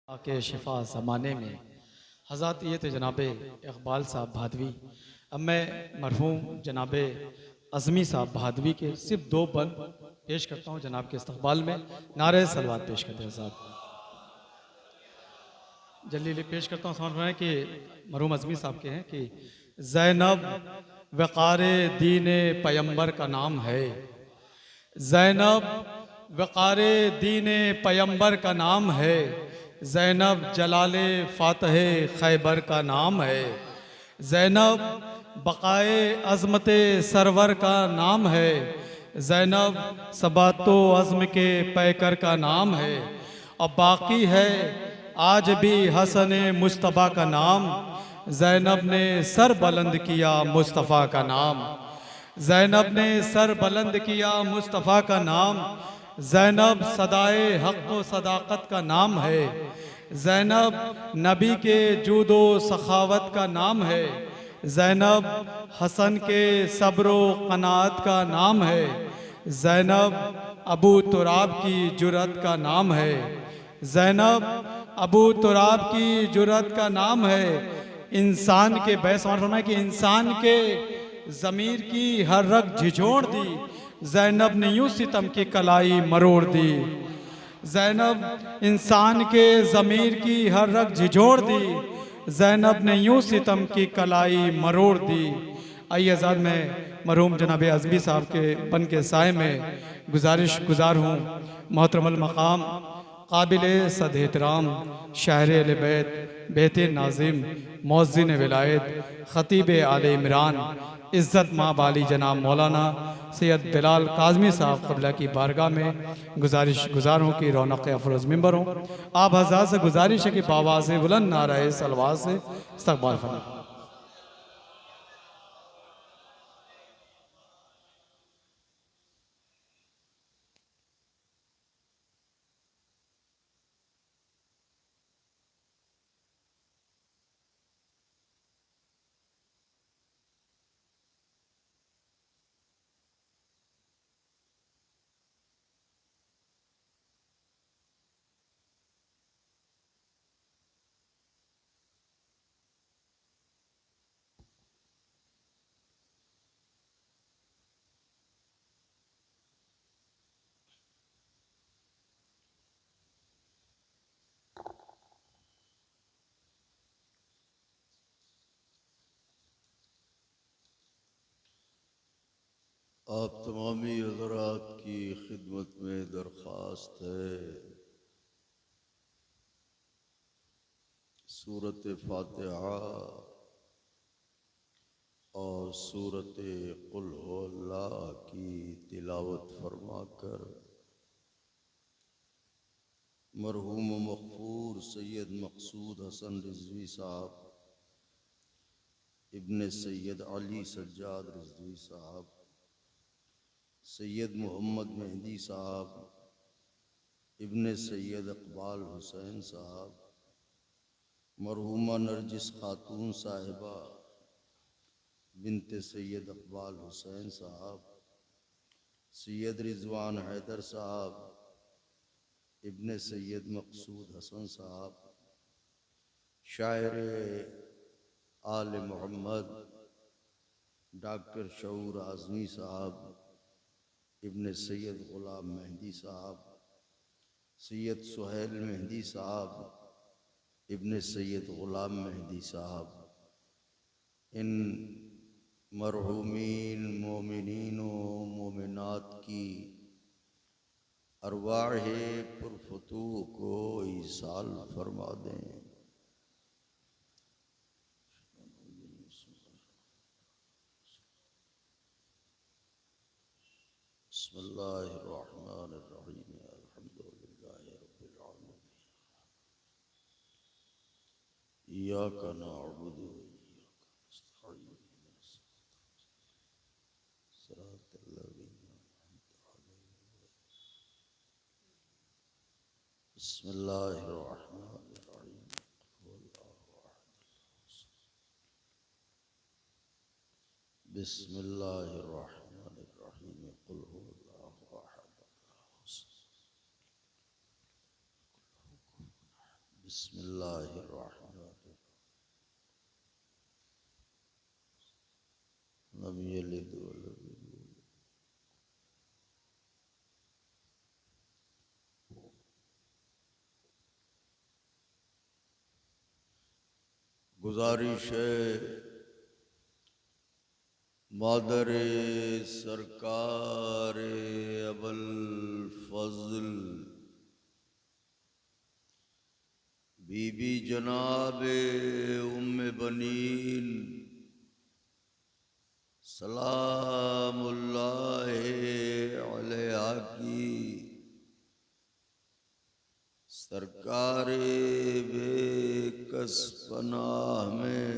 के शिफा ज़माने में हज़रत ये थे जनाब इकबाल साहब भादवी। अब मैं मरहूम जनाब अज़मी साहब भादवी के सिर्फ दो बंद पेश करता हूँ जनाब के इस्तकबाल में। नारे सलवात पेश करते हैं साहब। जल्दी पेश करता हूँ, समझ में कि मरहूम अज़मी साहब के हैं कि ज़ैनब वक़ार दीन पैगंबर का नाम है। ज़ैनब वक़ार दीन पैगंबर का नाम है। ज़ैनब जलाले फ़ातह खैबर का नाम है। ज़ैनब बक़ाए अज़मत सरवर का नाम है। ज़ैनब सबातो अज़्म के पैकर का नाम है। और बाकी है आज भी हसन मुस्तफ़ा का नाम। ज़ैनब ने सर बुलंद किया मुस्तफ़ा का नाम। ज़ैनब ने सर बुलंद किया मुस्तफ़ा का नाम। ज़ैनब सदाए हक़ व सदाक़त का नाम है। ज़ैनब नबी के जूदो सखावत का नाम है। ज़ैनब हसन के सब्र व क़नाअत का नाम है। ज़ैनब अबू तुराब की जुरत का नाम है। ज़ैनब अबू तुराब की जुरत का नाम है। इंसान के बैसमार कि इंसान के ज़मीर की हर रग झिझोड़ दी। ज़ैनब ने यूं सितम की कलाई मरोड़ दी। ज़ैनब इंसान के ज़मीर की हर रग झिझोड़ दी। ज़ैनब ने यूं सितम की कलाई मरोड़ दी। आइए आज़ाद में मरहूम जनाब अज़मी साहब के बन के साए में गुजारिश गुजार हूँ। मोहतरम मकाम काबिल सद एहतराम शायर अहले बैत बेत नाज़िम मौज़िन विलायत ख़तीब आले इमरान इज़्ज़त माँ बाली जनाब मौलाना सैयद बिलाल काज़मी साहब क़िबला की बारगाह में गुजारिश गुजारों की रौनक अफरोज़ मिंबर हों। आप हज़रात से गुजारिश है कि बावाज़ बुलंद नारे सलवात से इस्तक़बाल फरमाएं। आप तमामी हज़रात की खिदमत में दरख्वास्त है सूरत फातिहा और सूरत कुल हु अल्लाह की तिलावत फरमाकर मरहूम मग़फ़ूर सैयद मक़सूद हसन रिज़वी साहब इब्ने सैयद अली सज्जाद रिज़वी साहब सैयद मोहम्मद मेहदी साहब इब्ने सैयद इक़बाल हुसैन साहब मरहूमा नरजिस खातून साहिबा बिनते सैयद इक़बाल हुसैन साहब सैयद रिज़वान हैदर साहब इब्ने सैयद मक़सूद हसन साहब शायर आले मोहम्मद डॉक्टर शऊर आज़मी साहब इब्ने सैयद ग़ुलाम मेहदी साहब सैयद सुहैल मेहदी साहब इब्ने सैयद ग़ुलाम मेहदी साहब इन मरहूमीन मोमिनीन व मोमिनात की अरवाह पुरफतूह को ईसाल फरमा दें। बिस्मिल्लाहिर्रहमानिर्रहीम अल्हम्दुलिल्लाहि रब्बिल आलमीन इय्याका नअबुदु व इय्याका नस्तईन सिरातल लज़ीना अनअमता अलैहिम बिस्मिल्लाहिर्रहमानिर्रहीम हुवल्लाहु अहद बिस्मिल्लाहिर्रहमानिर्रहीम कुल हुवल्लाहु अहद बिस्मिल्लाहिर्रहमानिर्रहीम। लम यलिद वलम यूलद। गुजारिश है मादरे सरकार अबुल फजल बीबी जनाबे उम्मे बनीन सलामुल्लाहि अलैहा की सरकारे बेकस पनाह में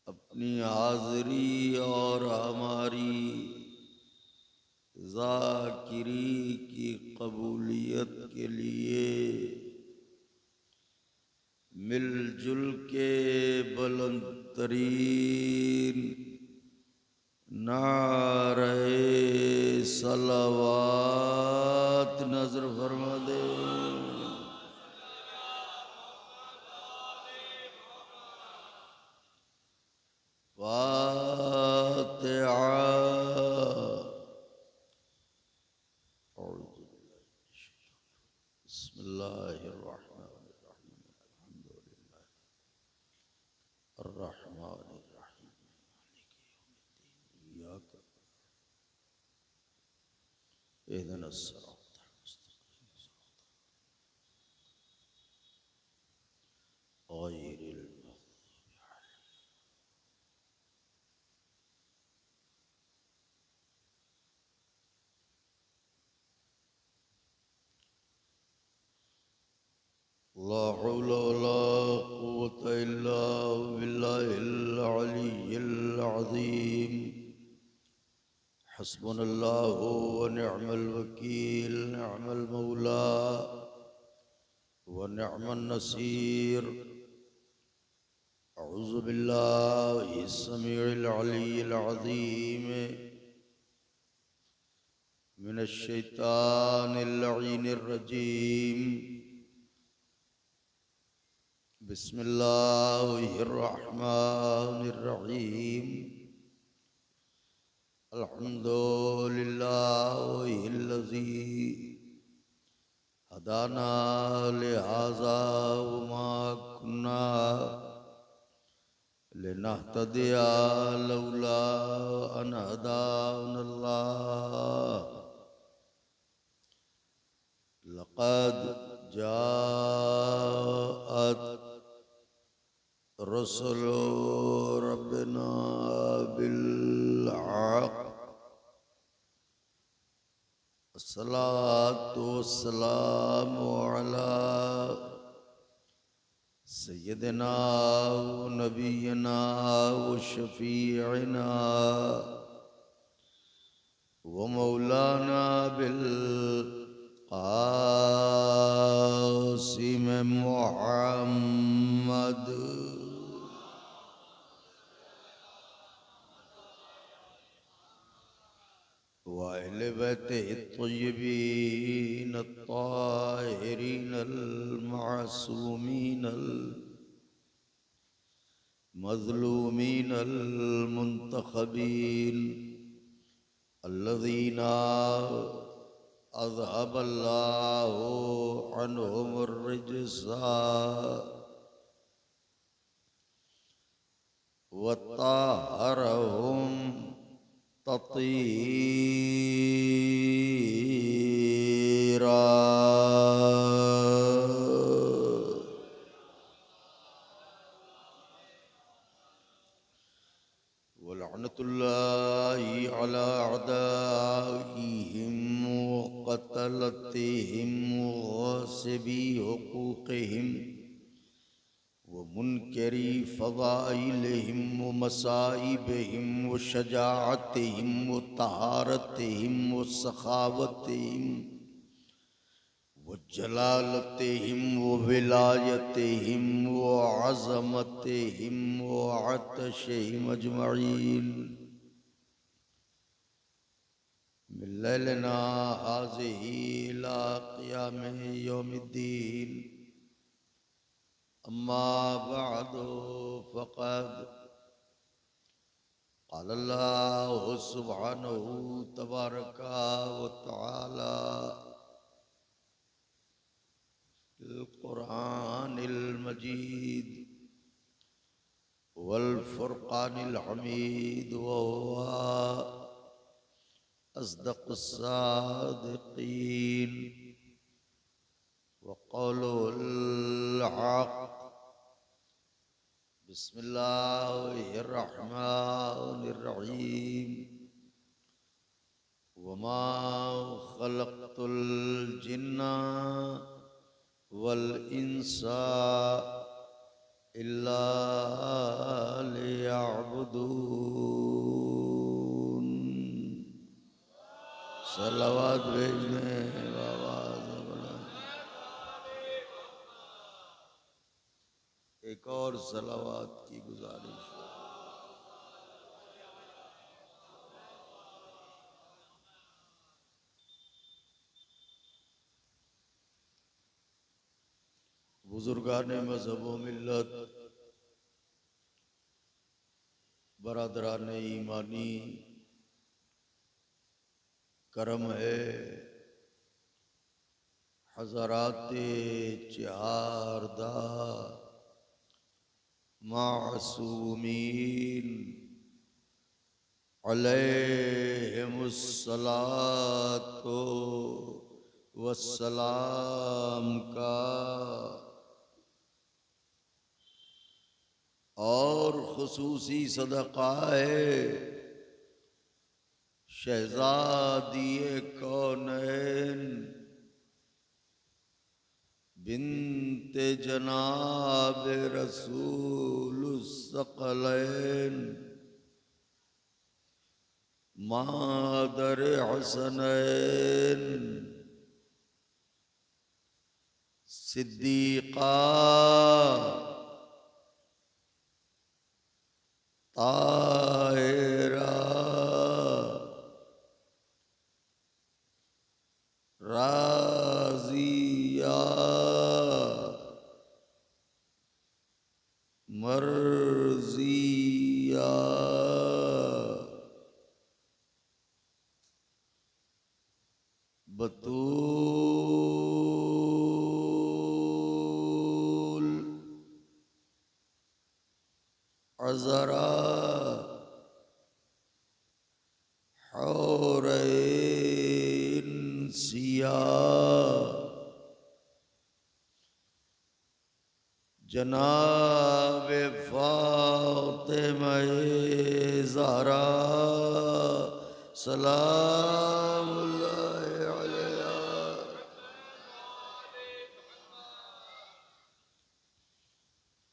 अपनी हाज़री और हमारी ज़ाकिरी की कबूलियत के लिए मिलजुल के बुलंद तरीन नारे सलावत नजर फरमा दे। फातिहा। बिस्मिल्लाहिर्रहमानिर्रहीम। अल्हम्दुलिल्लाह अर्रहमानिर्रहीम इय्याका इहदिनस सिरातल मुस्तक़ीम गैरिल मग़ज़ूबि अलैहिम। ला हौला वला कुव्वता इल्ला बिल्लाहिल अलिय्यिल अज़ीम। हस्बुनल्लाहु व निअमल वकील, निअमल मौला व निअमन नसीर। अऊज़ु बिल्लाहि समीउल अलीय्यिल अज़ीम मिनश शैतानिर लईनिर रजीम। बिस्मिल्लाहिर्रहमानिर्रहीम। अल्हम्दुलिल्लाहिल्लज़ी हदाना लिहाज़ा वमा कुन्ना लिनहतदिया लौला अन हदानल्लाह। लक़द जाअत रसूलु रब्बिना बिल हक़। अस्सलातु वस्सलामु अला सय्यदिना व नबिय्यिना व शफ़ीइना व मौलाना बिल क़ासिम मुहम्मद व अहले बैतिहि अत्तय्यबीन अत्ताहिरीन अल-मासूमीन अल-मज़लूमीन अल-मुंतख़बीन अल्लज़ीना अज़हबल्लाहु अन्हुमुर रिज्सा व त्ताहरहुम तत्हीरा। वलअनतुल्लाहि अला अअदाइहिम व क़तलतिहिम व गासिबी हुक़ूक़िहिम व मुनकरी फ़ज़ाइलिहिम व मसाइबिहिम व शजाअतिहिम व तहारतिहिम व सखावतिहिम व जलालतिहिम व विलायतिहिम व अज़मतिहिम व अतशिहिम अजमईन मिल्लैलना हाज़िही इला क़ियाम यौमिद्दीन अम्मा बअदु फ़क़द क़ालल्लाहु सुब्हानहु तबारका व तआला फिल क़ुरआनिल मजीद वल फ़ुरक़ानिल हमीद व हुवा अस्दक़ुस सादिक़ीन व क़ौलुल हक़। बिस्मिल्लाहिर्रहमानिर्रहीम। वमा खलक़तुल जिन्ना वल इंसा इल्ला लियअबुदून। सलावत भेजने आवाज़ बुलंद। एक और सलावत की गुजारिश। बुजुर्गाने मज़हब व मिल्लत, बरादराने ईमानी, करम है हज़राते चारदा मासूमीन अलैहिमुस्सलातो वस्सलाम का और खुसूसी सदका है शहज़ादिए कौनैन बिन्ते जनाब रसूलुस्सक़लैन मादर हसनैन सिद्दीक़ा ताहिरा राज़िया मर्ज़िया बतूल अज़रा हौरैन सिया जनाब फ़ातिमा ज़हरा सलामुल्लाहि अलैहा।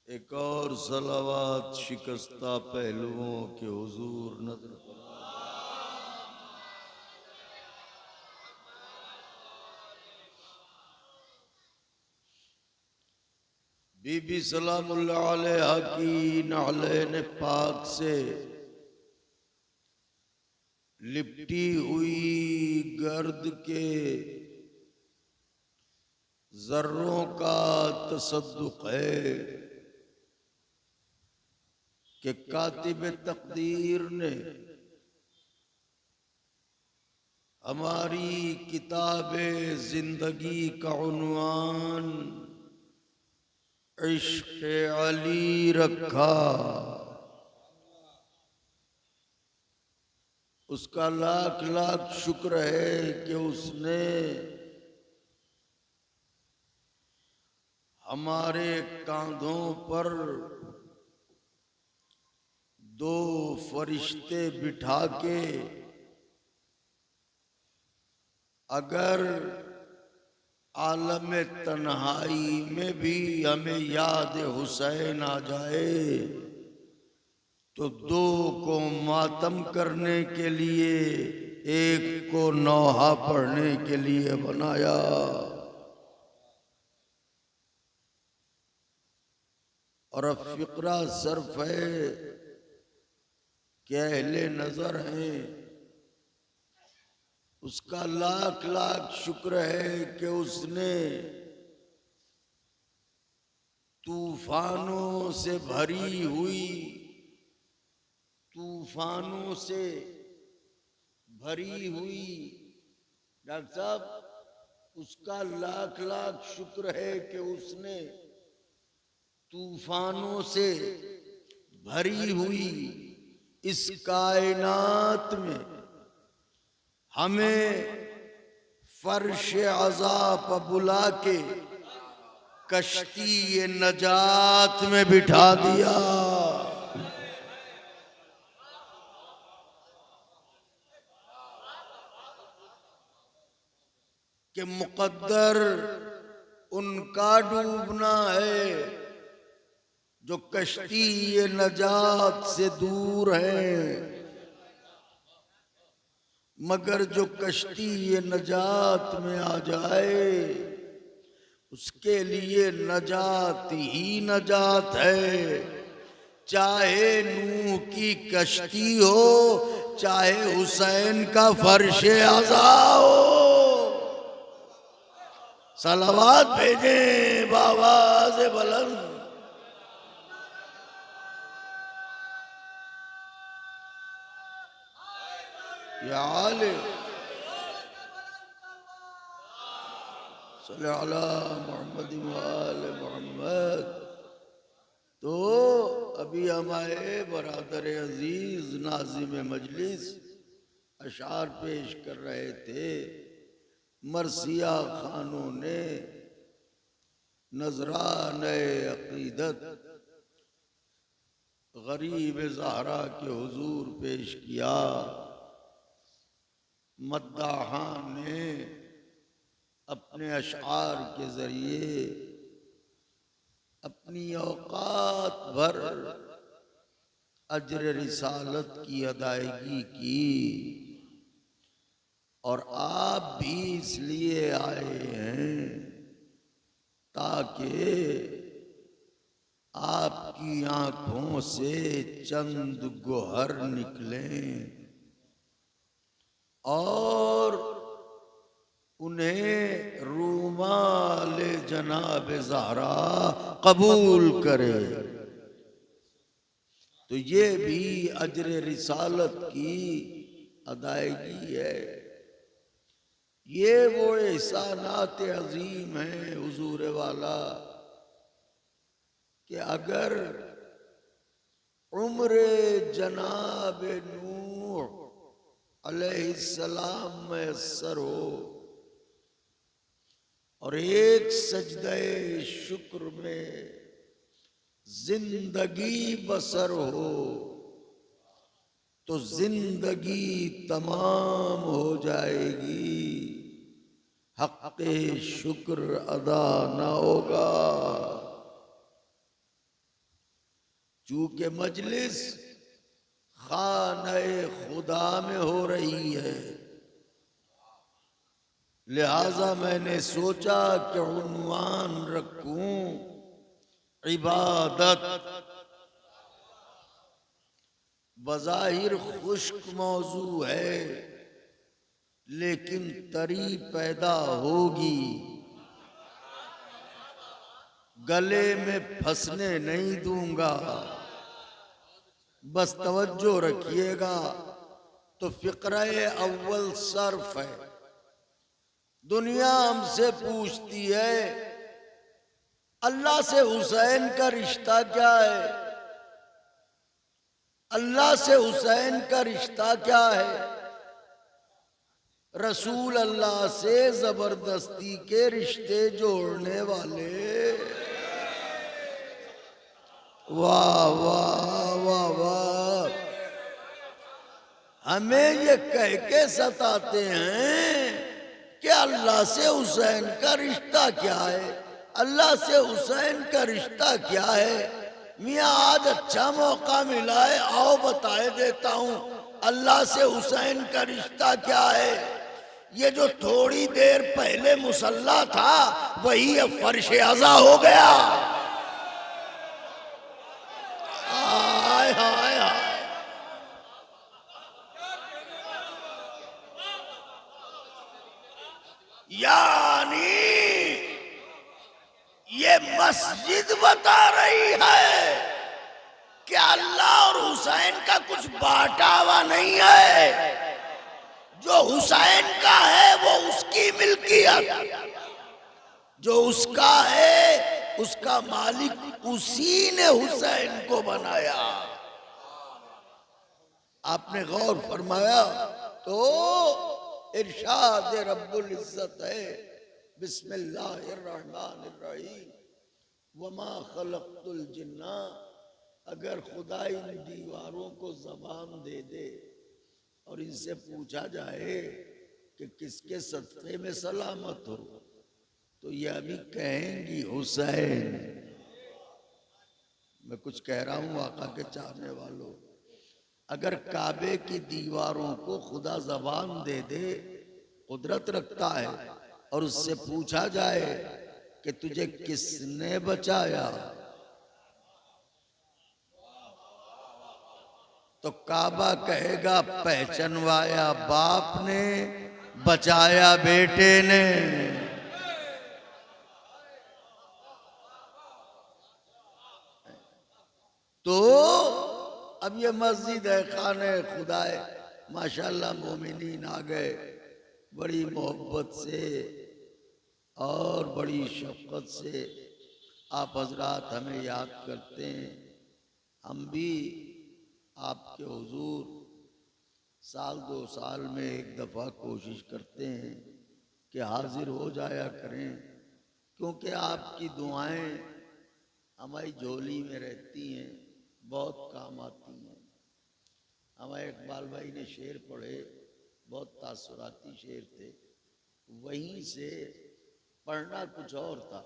एक और सलावत शिकस्ता पहलुओं के हुजूर नजर बीबी सलामुल्लाह अलैहा की नालैन पाक से लिपटी हुई गर्द के जर्रों का तसद्दुक है कि कातिब तकदीर ने हमारी किताबे जिंदगी का उन्वान इश्क़ अली रखा। उसका लाख लाख शुक्र है कि उसने हमारे कांधों पर दो फरिश्ते बिठा के अगर आलम तन्हाई में भी हमें याद हुसैन आ जाए तो दो को मातम करने के लिए एक को नौहा पढ़ने के लिए बनाया। और अब फिक्रा सर्फ है कि अहले नजर हैं उसका लाख लाख शुक्र है कि उसने तूफानों से भरी हुई, तूफानों से भरी हुई, डॉक्टर साहब उसका लाख लाख शुक्र है कि उसने तूफानों से भरी हुई इस कायनात में हमें फर्श अज़ा पर बुला के कश्ती ये नजात में बिठा दिया। कि मुकद्दर उनका डूबना है जो कश्ती ये नजात से दूर है, मगर जो कश्ती ये नजात में आ जाए उसके लिए नजात ही नजात है। चाहे नूह की कश्ती हो, चाहे हुसैन का फर्श अज़ा हो। सलावत भेजें बाबा से बुलंद। या आले सल्लल्लाहु अलैहि मुहम्मद व आले मुहम्मद। तो अभी हमारे बरादर अजीज नाज़िम मजलिस अशार पेश कर रहे थे। मरसिया खानों ने नजराने अकीदत गरीब ज़हरा के हुजूर पेश किया। मद्दाहान ने अपने अशार के जरिए अपनी औकात भर अजर रिसालत की अदायगी की, और आप भी इसलिए आए हैं ताकि आपकी आंखों से चंद गोहर निकलें और उन्हें रूमाल जनाब ज़हरा कबूल करे। तो ये भी अजर रिसालत की अदायगी है। ये वो एहसानात अजीम है हुजूर वाला कि अगर उम्र जनाब नूह अलैहिस्सलाम मैसर हो और एक सजदे शुक्र में जिंदगी बसर हो तो जिंदगी तमाम हो जाएगी, हक़्क़े शुक्र अदा ना होगा। चूंकि मजलिस खाने खुदा में हो रही है, लिहाजा मैंने सोचा कि उन्वान रखूं इबादत। बज़ाहिर खुश्क मौजू है लेकिन तरी पैदा होगी, गले में फंसने नहीं दूंगा। बस तवज्जो रखिएगा। तो फ़िक्रे अव्वल सर्फ है। दुनिया हमसे पूछती है अल्लाह से हुसैन का रिश्ता क्या है, अल्लाह से हुसैन का रिश्ता क्या है। रसूल अल्लाह से जबरदस्ती के रिश्ते जोड़ने वाले, वाह वाह वाह वाह, हमें ये कह के सताते हैं कि अल्लाह से हुसैन का रिश्ता क्या है, अल्लाह से हुसैन का रिश्ता क्या है। मियाँ आज अच्छा मौका मिला है, आओ बताए देता हूँ अल्लाह से हुसैन का रिश्ता क्या है। ये जो थोड़ी देर पहले मुसल्ला था वही अब फर्श अज़ा हो गया। हाय हाय हाय, ये मस्जिद बता रही है कि अल्लाह और हुसैन का कुछ बांटा हुआ नहीं है। जो हुसैन का है वो उसकी मिल्कियत, जो उसका है उसका मालिक उसी ने हुसैन को बनाया। आपने गौर फरमाया तो इरशाद रब्बुल इज्जत है, बिस्मिल्लाहिर्रहमानिर्रहीम, वमा खलक़तुल जिन्ना। अगर खुदा इन दीवारों को जबान दे दे और इनसे पूछा जाए कि किसके सदक़े में सलामत हो, तो ये अभी कहेंगी हुसैन। मैं कुछ कह रहा हूं आका के चाहने वालों, अगर काबे की दीवारों को खुदा जबान दे दे, कुदरत रखता है, और उससे पूछा जाए कि तुझे किसने बचाया, तो काबा कहेगा पहचानवाया बाप ने, बचाया बेटे ने। तो अब ये मस्जिद है, खाने खुदा है, माशाल्लाह मोमिनीन आ गए बड़ी मोहब्बत से और बड़ी शफ़क़त से। आप हजरात हमें याद करते हैं, हम भी आपके हुजूर साल 2 साल में एक दफ़ा कोशिश करते हैं कि हाजिर हो जाया करें, क्योंकि आपकी दुआएं हमारी झोली में रहती हैं, बहुत काम आती हैं। हमारे इकबाल भाई ने शेर पढ़े, बहुत तासुराती शेर थे, वहीं से पढ़ना कुछ और था,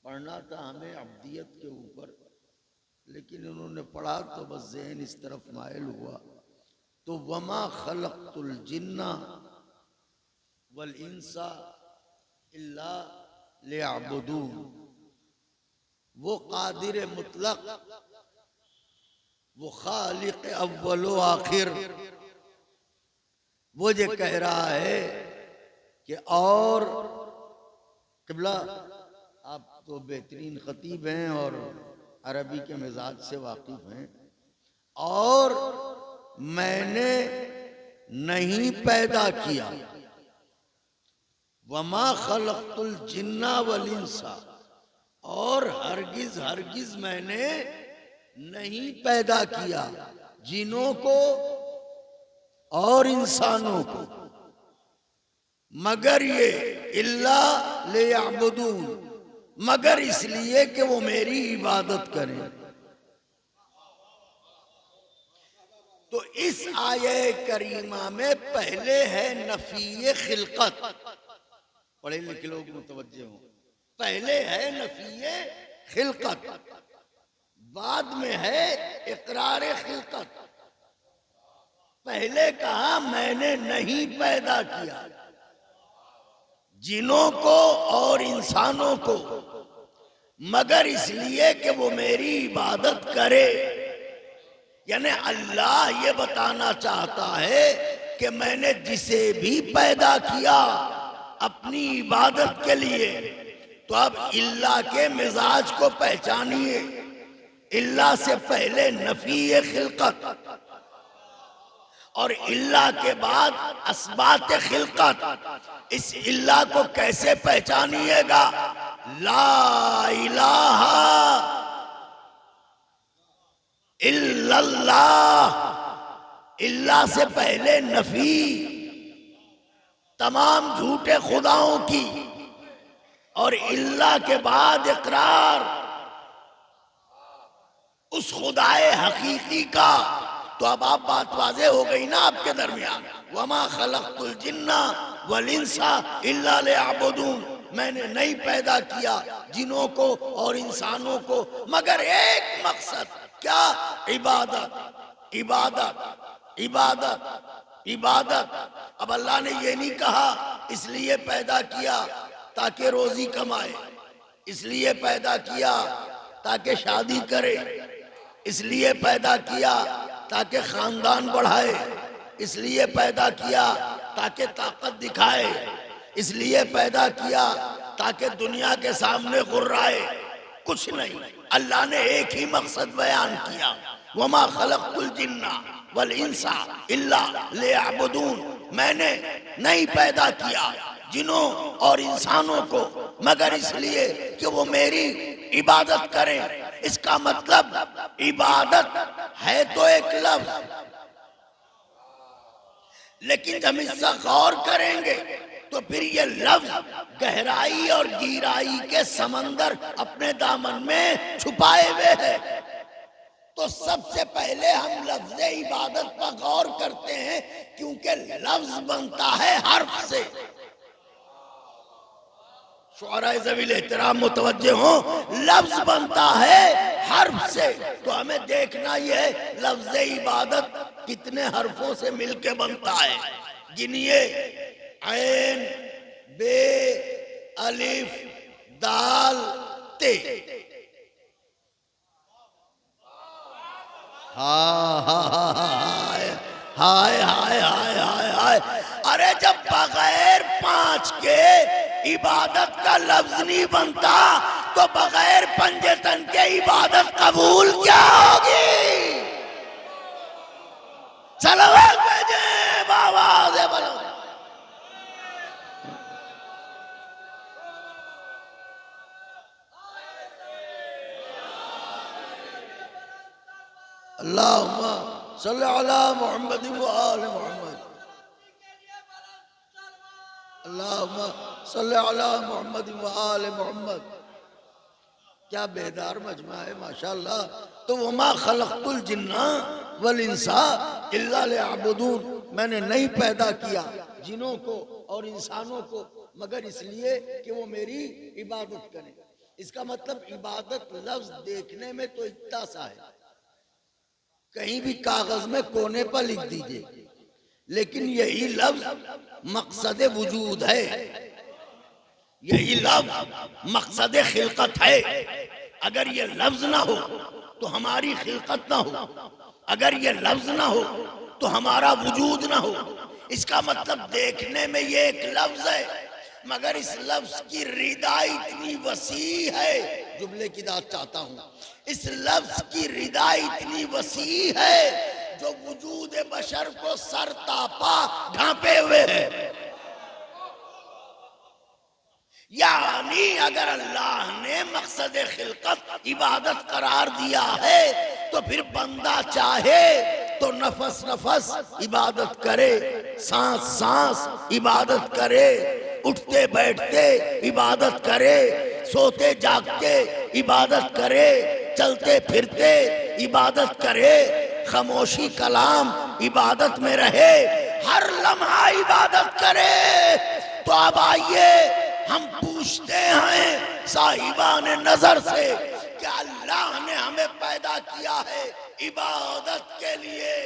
पढ़ना था हमें अब्दियत के ऊपर, लेकिन उन्होंने पढ़ा तो बस ज़हन इस तरफ मायल हुआ। तो वमा खलक़तुल जिन्ना वल इंसा इल्ला लियअबुदून, वो कादिर मुतलक, वो खालिक अव्वल व आखिर, वो ये कह रहा है कि और क़िबला आप तो बेहतरीन खतीब हैं और अरबी के मिजाज से वाकिफ हैं, और मैंने नहीं पैदा किया, वमा खलक़तुल जिन्ना वल इंसा, और हरगिज हरगिज मैंने नहीं पैदा किया जिनों को और इंसानों को, मगर ये इल्ला लियअबुदून, मगर इसलिए कि वो मेरी इबादत करें। तो इस आये करीमा में पहले है नफी खिलकत, पढ़े लिखे लोग मुतवज्जे हों, पहले है नफी खिलकत, बाद में है इकरार खिलकत। पहले कहा मैंने नहीं पैदा किया जिनों को और इंसानों को, मगर इसलिए कि वो मेरी इबादत करे। यानी अल्लाह ये बताना चाहता है कि मैंने जिसे भी पैदा किया अपनी इबादत के लिए, तो अब इल्ला के मिजाज को पहचानिए। इल्ला से पहले नफी खिलकत और इल्ला के बाद अस्बात खिलकत। इस इल्ला को कैसे पहचानिएगा? ला इलाहा इल्लल्लाह, इल्ला से पहले नफी तमाम झूठे खुदाओं की, और इल्ला के बाद इकरार उस खुदाए हकीकी का। तो अब आप बात वाज़े हो गई ना आपके दरमियान, वमा खलक़तुल जिन्ना वल इंसा इल्ला लियअबुदून, मैंने नहीं पैदा किया जिनों को और इंसानों को मगर एक मकसद, क्या? इबादत इबादत इबादत इबादत। अब अल्लाह ने ये नहीं कहा इसलिए पैदा किया ताकि रोजी कमाए, इसलिए पैदा किया ताकि शादी करे, इसलिए पैदा किया ताकि खानदान बढ़ाए, इसलिए पैदा किया ताकि ताकत दिखाए, इसलिए पैदा किया ताकि दुनिया के सामने गुर्राए, कुछ नहीं। अल्लाह ने एक ही मकसद बयान किया, वमा खलक़तुल जिन्ना वल इंसा इल्ला लियअबुदून, मैंने नहीं पैदा किया जिन्नों और इंसानों को मगर इसलिए कि वो मेरी इबादत करें। इसका मतलब इबादत है तो एक लफ्ज, लेकिन जब इसका गौर करेंगे तो फिर ये लफ्ज गहराई और गहराई के समंदर अपने दामन में छुपाए हुए है। तो सबसे पहले हम लफ्ज इबादत पर गौर करते हैं, क्योंकि लफ्ज बनता है हर्फ से। शुअराए ज़वील एहतराम मुतवज्जे हो, लफ्ज बनता है हर्फ से। तो हमें देखना ये है लफ्ज इबादत कितने हर्फों से मिलके बनता है। गिनिए, ऐन, बे, अलिफ, दाल, ते। हाय हाय हाय हाय हाय हाय। अरे जब बगैर पांच के इबादत का लफ्ज नहीं बनता तो बगैर पंजतन के इबादत कबूल क्या होगी? सलावत भेजे बाबा से बोलो। अल्लाहुम्मा सल्ली अला मुहम्मद व आले मुहम्मद। अल्लाहुम्मा सल्ली अला मुहम्मद व आले मुहम्मद। क्या बेदार मजमा है माशाअल्लाह। तो वमा खलक़तुल जिन्ना वल इंसा इल्ला लियअबुदून, मैंने नहीं पैदा किया जिनों को और इंसानों को मगर इसलिए कि वो मेरी इबादत करें। इसका मतलब इबादत लफ्ज देखने में तो इतना सा है, कहीं भी कागज में कोने पर लिख दीजिए, लेकिन यही लफ्ज मकसद वजूद है, यही लफ्ज मकसद खिलकत है। अगर ये लफ्ज ना हो तो हमारी खिलकत ना हो, अगर ये लफ्ज ना हो तो हमारा वजूद ना हो। इसका मतलब देखने में ये एक लफ्ज है, मगर इस लफ्ज की रिदा इतनी वसी है। जुमले की दाद चाहता हूं, इस लफ्ज की रिदा इतनी वसी है जो वजूद बशर को सर तापा ढांपे हुए है। यानी अगर अल्लाह ने मकसद खिलकत इबादत करार दिया है तो फिर बंदा चाहे तो नफस नफस इबादत करे, सांस सांस इबादत करे, उठते बैठते इबादत करे, सोते जागते इबादत करे, चलते फिरते इबादत करे, खामोशी कलाम इबादत में रहे, हर लम्हा इबादत करे। तो अब आइए हम पूछते हैं साहिबान नजर से कि अल्लाह ने हमें पैदा किया है इबादत के लिए,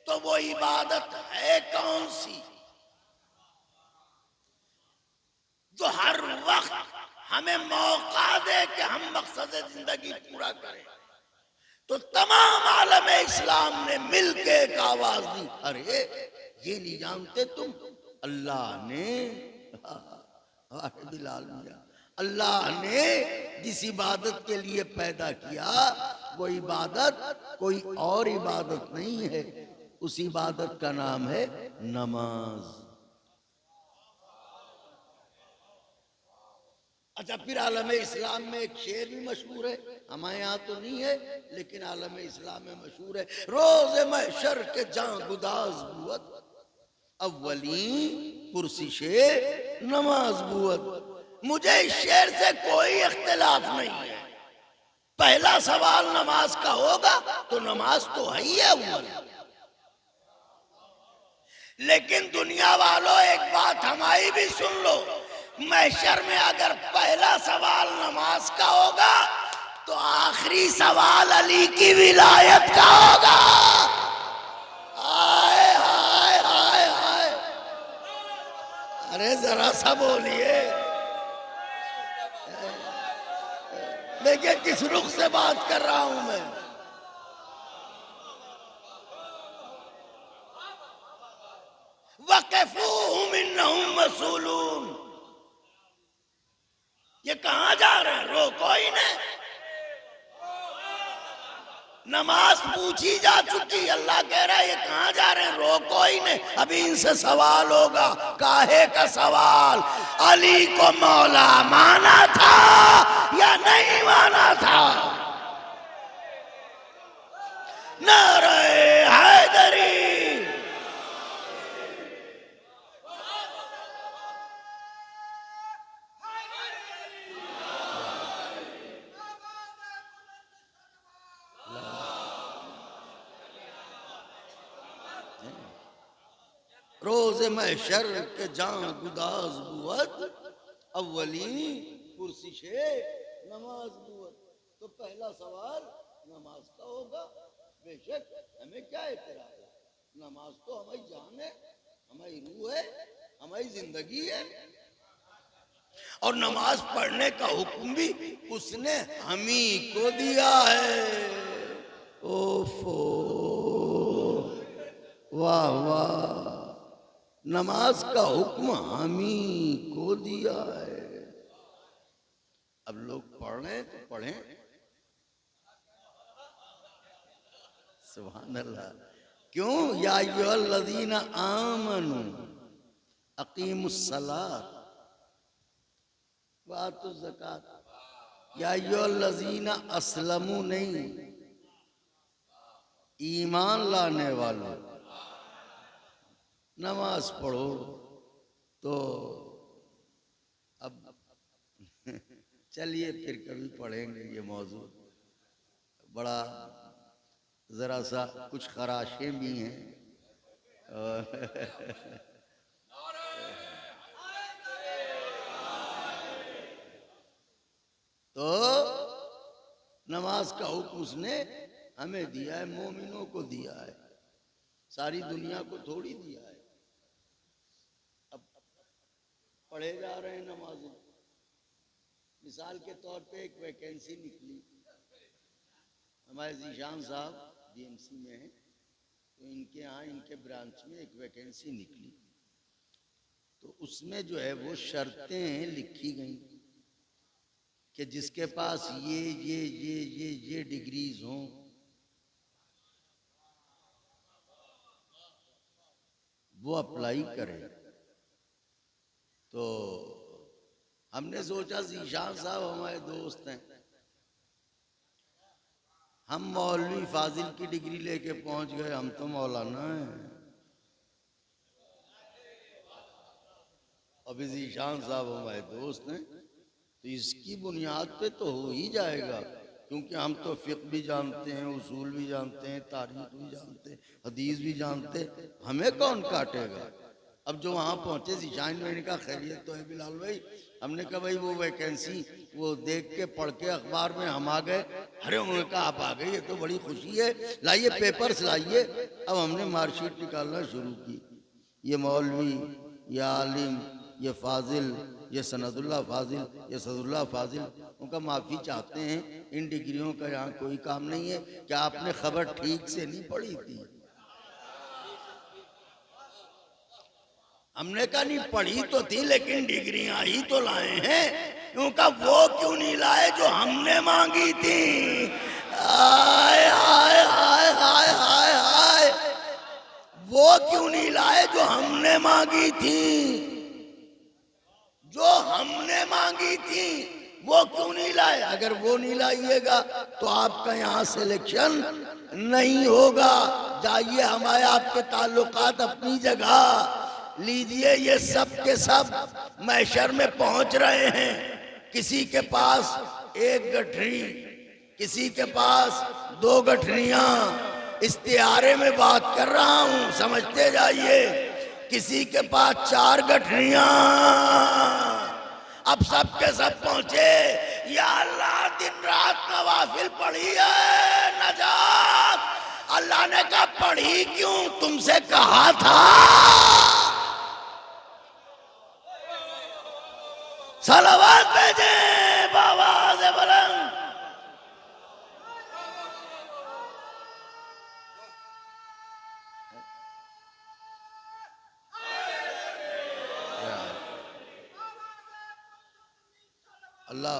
तो वो इबादत है कौन सी जो हर वक्त हमें मौका दे कि हम मकसद जिंदगी पूरा करें? तो तमाम आलम इस्लाम ने मिलके एक आवाज दी, अरे ये नहीं जानते तुम, अल्लाह ने बिलाल मियां, अल्लाह ने जिस इबादत के लिए पैदा किया वो इबादत कोई और इबादत नहीं है, उस इबादत का नाम है नमाज। अच्छा, फिर आलम इस्लाम में एक शेर भी मशहूर है, हमारे यहाँ तो नहीं है लेकिन आलम इस्लाम में मशहूर है, रोज महशर के जां गुदाज बुअत अव्वली पुरसिशे नमाज बुअत। मुझे इस शेर से कोई इख्तिलाफ नहीं है। पहला सवाल नमाज का होगा तो नमाज तो है ही अव्वल। लेकिन दुनिया वालों एक बात हमारी भी सुन लो, महशर में अगर पहला सवाल नमाज का होगा तो आखिरी सवाल अली की विलायत का होगा। हाय हाय हाय हाय, अरे जरा सा बोलिए, देखिए किस रुख से बात कर रहा हूं मैं। वक़िफ़ूहुम इन्नहुम मसूलून, रोको ही नहीं। नमाज पूछी जा चुकी, अल्लाह कह रहा है ये कहां जा रहे हैं, रोको ही नहीं। अभी इनसे सवाल होगा, काहे का सवाल? अली को मौला माना था या नहीं माना था? नारे हैदरी। रोज महशर के जान गुदाज बुअत, अव्वली पुरसिशे नमाज बुअत। तो पहला सवाल नमाज का होगा। बेशक हमें क्या एतराज है, नमाज तो हमारी जान है, हमारी रूह है, हमारी जिंदगी है। और नमाज पढ़ने का हुक्म भी उसने हमी को दिया है। ओफो, वाह वाह, नमाज का हुक्म हमी को दिया है। अब लोग पढ़ रहे हैं तो पढ़ें, सुभान अल्लाह। क्यों? या अय्युहल्लज़ीना आमनू अकीमुस्सलात व आतुज़ ज़कात। या अय्युहल्लज़ीना अस्लमू नहीं, ईमान लाने वालों नमाज पढ़ो। तो अब चलिए फिर कभी पढ़ेंगे ये मौजू। बड़ा जरा सा कुछ खराशें भी हैं। तो नमाज का हुक्म उसने हमें दिया है, मोमिनों को दिया है, सारी दुनिया को थोड़ी दिया है। अब पढ़े जा रहे हैं नमाजें। मिसाल के तौर पे एक वैकेंसी निकली, हमारे जीशान साहब डीएमसी में हैं, तो इनके यहाँ इनके ब्रांच में एक वैकेंसी निकली। तो उसमें जो है वो शर्तें लिखी गई कि जिसके पास ये डिग्रीज हों, वो अप्लाई करे। तो हमने सोचा जीशान साहब हमारे दोस्त हैं, हम मौलवी फाजिल की डिग्री लेके पहुंच गए, हम तो मौलाना हैं। अभी जीशान साहब हमारे दोस्त हैं, तो इसकी बुनियाद पे तो हो ही जाएगा, क्योंकि हम तो फिक़्ह भी जानते हैं, उसूल भी जानते हैं, तारीख भी जानते हैं, हदीस भी जानते हैं, हमें कौन काटेगा। अब जो वहाँ पहुँचे जीशान में, इनका खैरियत तो है बिलाल भाई। हमने कहा भाई वो वैकेंसी वो देख के पढ़ के अखबार में हम आ गए। अरे उन्होंने कहा आप आ गए, ये तो बड़ी खुशी है, लाइए पेपर्स लाइए। अब हमने मार्कशीट निकालना शुरू की। ये मौलवी, ये आलिम, ये फाजिल, ये सनदुल्लाह फाजिल, ये सदुल्लाह फाजिल, उनका माफ़ी चाहते हैं, इन डिग्रियों का यहाँ कोई काम नहीं है। क्या आपने खबर ठीक से नहीं पढ़ी थी? हमने कहा नहीं पढ़ी तो थी, लेकिन डिग्रियां ही तो लाए हैं। उनका वो क्यों नहीं लाए जो हमने मांगी थी? हाय हाय हाय हाय हाय हाय, वो क्यों नहीं लाए जो हमने मांगी थी? जो हमने मांगी थी वो क्यों नहीं लाए? अगर वो नहीं लाइएगा तो आपका यहाँ सिलेक्शन नहीं होगा। जाइए, हमारे आपके ताल्लुकात अपनी जगह लीजिए। ये सब के सब महशर में पहुंच रहे हैं। किसी के पास एक गठरी, किसी के पास 2 गठरियां। इस्तिहारे में बात कर रहा हूं, समझते जाइए। किसी के पास 4 गठरियां। अब सब के सब पहुंचे। या अल्लाह, दिन रात नवाफिल पढ़ी है नजात। अल्लाह ने कहा पढ़ी क्यों? तुमसे कहा था। सलावत भेजे बाबा से बुलंद। अल्लाह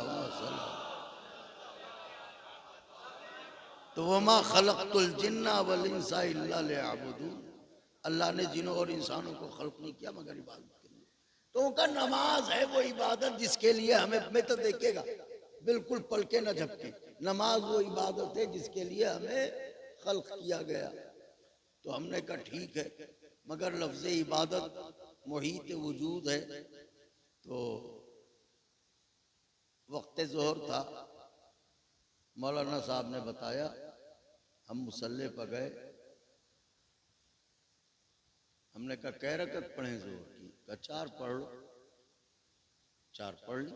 तो वमा खलक़तुल जिन्ना वल इंसा इल्ला लियअबुदून, अल्लाह ने जिनों और इंसानों को खल्क नहीं किया मगर इबादत के लिए। तो उनका नमाज है वो इबादत जिसके लिए हमें, मैं तो देखिएगा बिल्कुल पलके न झपके, नमाज वो इबादत है जिसके लिए हमें खल्क किया गया। तो हमने कहा ठीक है, मगर लफ्ज़ इबादत मुहीत वजूद है। तो वक्त ज़ोहर था, मौलाना साहब ने बताया, हम मुसल्ले पर गए। हमने कहा कै रकत पढ़ें ज़ोहर की? कहा 4 पढ़ लो। 4 पढ़ ली।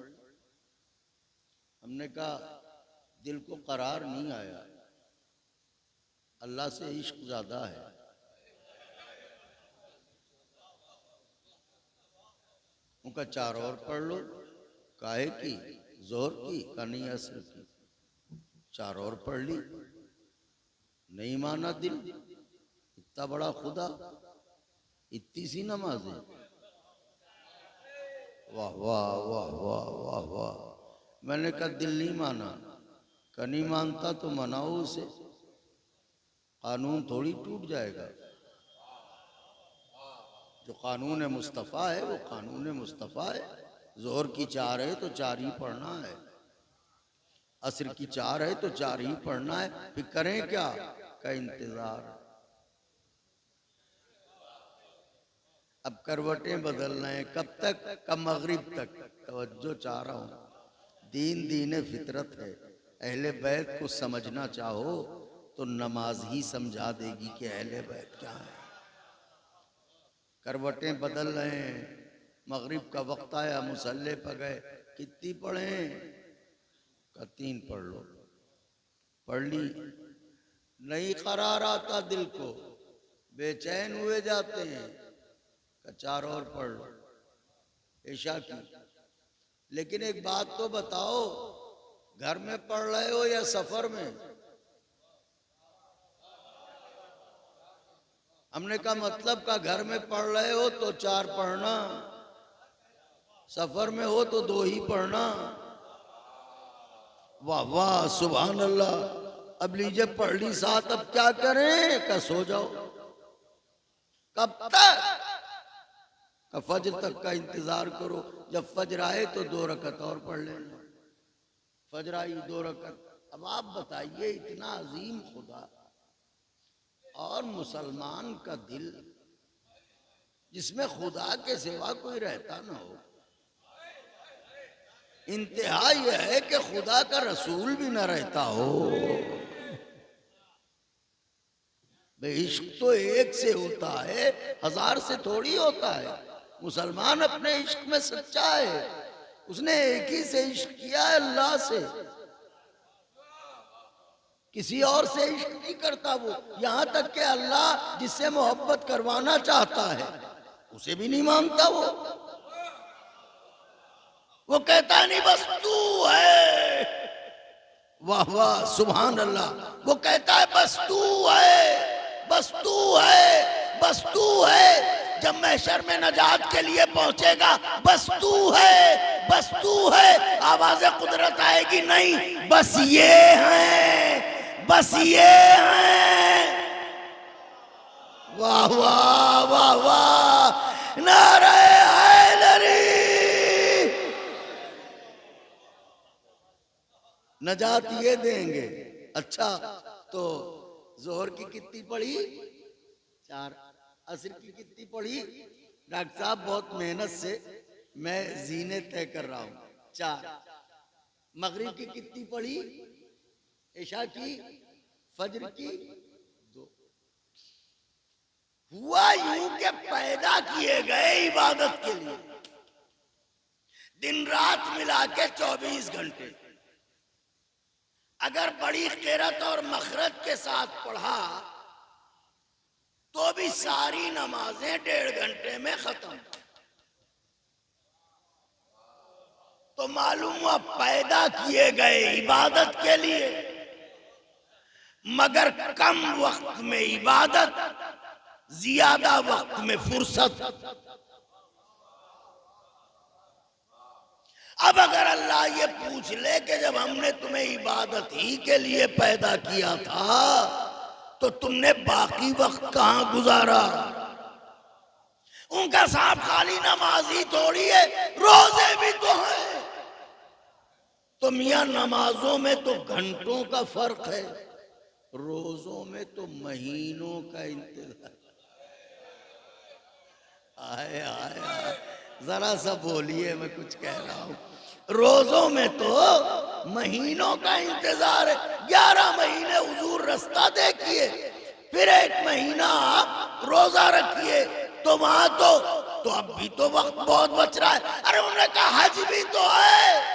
हमने कहा दिल को करार नहीं आया, अल्लाह से इश्क ज्यादा है। उनका 4 और पढ़ लो। काहे की? जोहर की? का नहीं, असर की। 4 और पढ़ ली, नहीं माना दिल। इतना बड़ा खुदा, इतनी सी नमाजें। वाह वाह वाह वाह वाह वाह। मैंने कहा दिल नहीं माना। का नहीं मानता तो मनाओ उसे, कानून थोड़ी टूट जाएगा। जो कानून मुस्तफ़ा है वो कानून मुस्तफ़ा है। जोहर की 4 है तो 4 ही पढ़ना है, असर की 4 है तो 4 ही पढ़ना है। फिर करें क्या? का इंतजार। अब करवटें बदलना है। कब तक? कब? मगरिब तक। तवज्जो चाह रहा हूं, दीन दीन फितरत है। अहले बैत को समझना चाहो तो नमाज ही समझा देगी कि अहले बैत क्या है। करवटें बदल रहे हैं। मगरिब का वक्त आया, मुसल्ले पर गए। कितनी पढ़ें? का 3 पढ़ लो। पढ़ ली, नहीं करार आता दिल को, बेचैन हुए जाते हैं। का 4 और पढ़ लो। ईशा की। लेकिन एक बात तो बताओ, घर में पढ़ रहे हो या सफर में? हमने कहा मतलब का घर में पढ़ रहे हो तो 4 पढ़ना, सफर में हो तो 2 ही पढ़ना। वाह वाह सुभान अल्लाह। अब लीजिए पढ़ ली 7, अब क्या करें? का सो जाओ। कब तक? का फजर तक का इंतजार करो। जब फजर आए तो 2 रकत और पढ़ लेना। फजर आई 2 रकत। अब आप बताइए, इतना अजीम खुदा और मुसलमान का दिल जिसमें खुदा के सिवा कोई रहता ना हो। इंतहा यह है कि खुदा का रसूल भी ना रहता हो। इश्क तो एक से होता है, 1000 से थोड़ी होता है। मुसलमान अपने इश्क में सच्चा है, उसने एक ही से इश्क किया है, अल्लाह से। किसी और से इश्क नहीं करता वो। यहां तक कि अल्लाह जिससे मोहब्बत करवाना चाहता है उसे भी नहीं मानता वो कहता नहीं बस तू है। वाह वाह सुभान अल्लाह। वो कहता है बस तू है, बस तू है, बस तू है। जब महशर में नजात के लिए पहुंचेगा, बस तू है, बस तू है। आवाज़ कुदरत आएगी, नहीं बस ये हैं, बस ये हैं। वाह वाह वाह वाह। नारे हैदरी। नजात ये देंगे। अच्छा, तो जोहर की कितनी पढ़ी? 4। असर की कितनी पढ़ी? डॉक्टर साहब बहुत मेहनत से मैं जीने तय कर रहा हूं, 4। मगरिब की कितनी पढ़ी? इशा की? फजर की? 2। हुआ यूं के पैदा किए गए इबादत के लिए, दिन रात मिला के 24 घंटे। अगर बड़ी किरत और मखरत के साथ पढ़ा तो भी सारी नमाजें 1.5 घंटे में खत्म। तो मालूम हुआ पैदा किए गए इबादत के लिए, मगर कम वक्त में इबादत, ज्यादा वक्त में फुर्सत। अब अगर अल्लाह ये पूछ ले कि जब हमने तुम्हें इबादत ही के लिए पैदा किया था तो तुमने बाकी वक्त कहां गुजारा? उनका साहब खाली नमाजी थोड़ी है, रोजे भी तो है। तो मियां नमाजों में तो घंटों का फर्क है, रोजों में तो महीनों का इंतजार। आए आए आए, जरा सा बोलिए, मैं कुछ कह रहा हूं। रोजों में तो महीनों का इंतजार है। 11 महीने हुजूर रास्ता देखिए, फिर 1 महीना आप रोजा रखिए, तो वहां तो अब भी तो वक्त बहुत बच रहा है। अरे उन्होंने कहा हज भी तो है।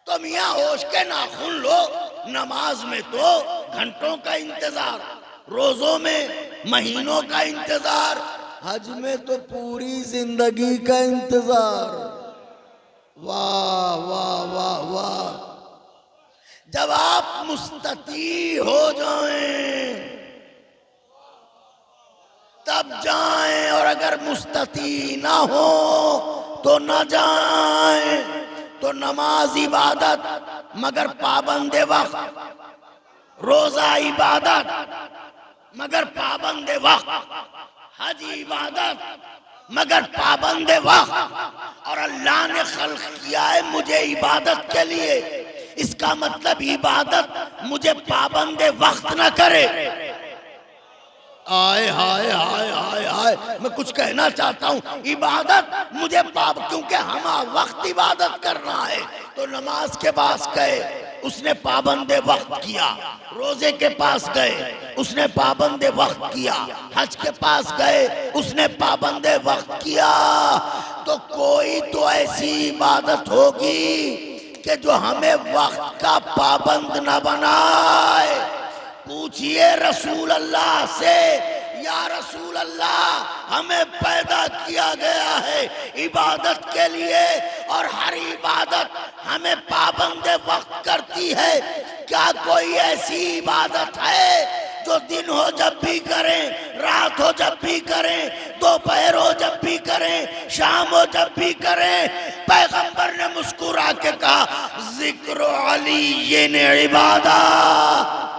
तो मियां होश के नाखून लो, नमाज में तो घंटों का इंतजार, रोजों में महीनों का इंतजार, हज में तो पूरी जिंदगी का इंतजार। वाह वाह वाह वाह। जब आप मुस्तती हो जाएं तब जाएं, और अगर मुस्तती ना हो तो ना जाएं। तो नमाज इबादत मगर पाबंदे वक्त, रोजा इबादत मगर पाबंदे वक्त, हज इबादत मगर पाबंदे वक्त। और अल्लाह ने खल्क किया है मुझे इबादत के लिए, इसका मतलब इबादत मुझे पाबंदे वक्त न करे। आए हाय हाय हाय हाय, मैं कुछ कहना चाहता हूँ, इबादत मुझे क्योंकि हम वक्त इबादत करना है। तो नमाज के पास गए, उसने पाबंदे वक्त किया। रोजे के पास गए, उसने पाबंदे वक्त किया। हज के पास गए, उसने पाबंदे वक्त किया। तो कोई तो ऐसी इबादत होगी कि जो हमें वक्त का पाबंद न बनाए। पूछिए रसूल अल्लाह से, या रसूल अल्लाह हमें पैदा किया गया है इबादत के लिए, और हर इबादत हमें पाबंदे वक्त करती है। क्या कोई ऐसी इबादत है जो दिन हो जब भी करें, रात हो जब भी करें, दोपहर हो जब भी करें, शाम हो जब भी करें? पैगंबर ने मुस्कुरा के कहा, जिक्र अली ये ने इबादत।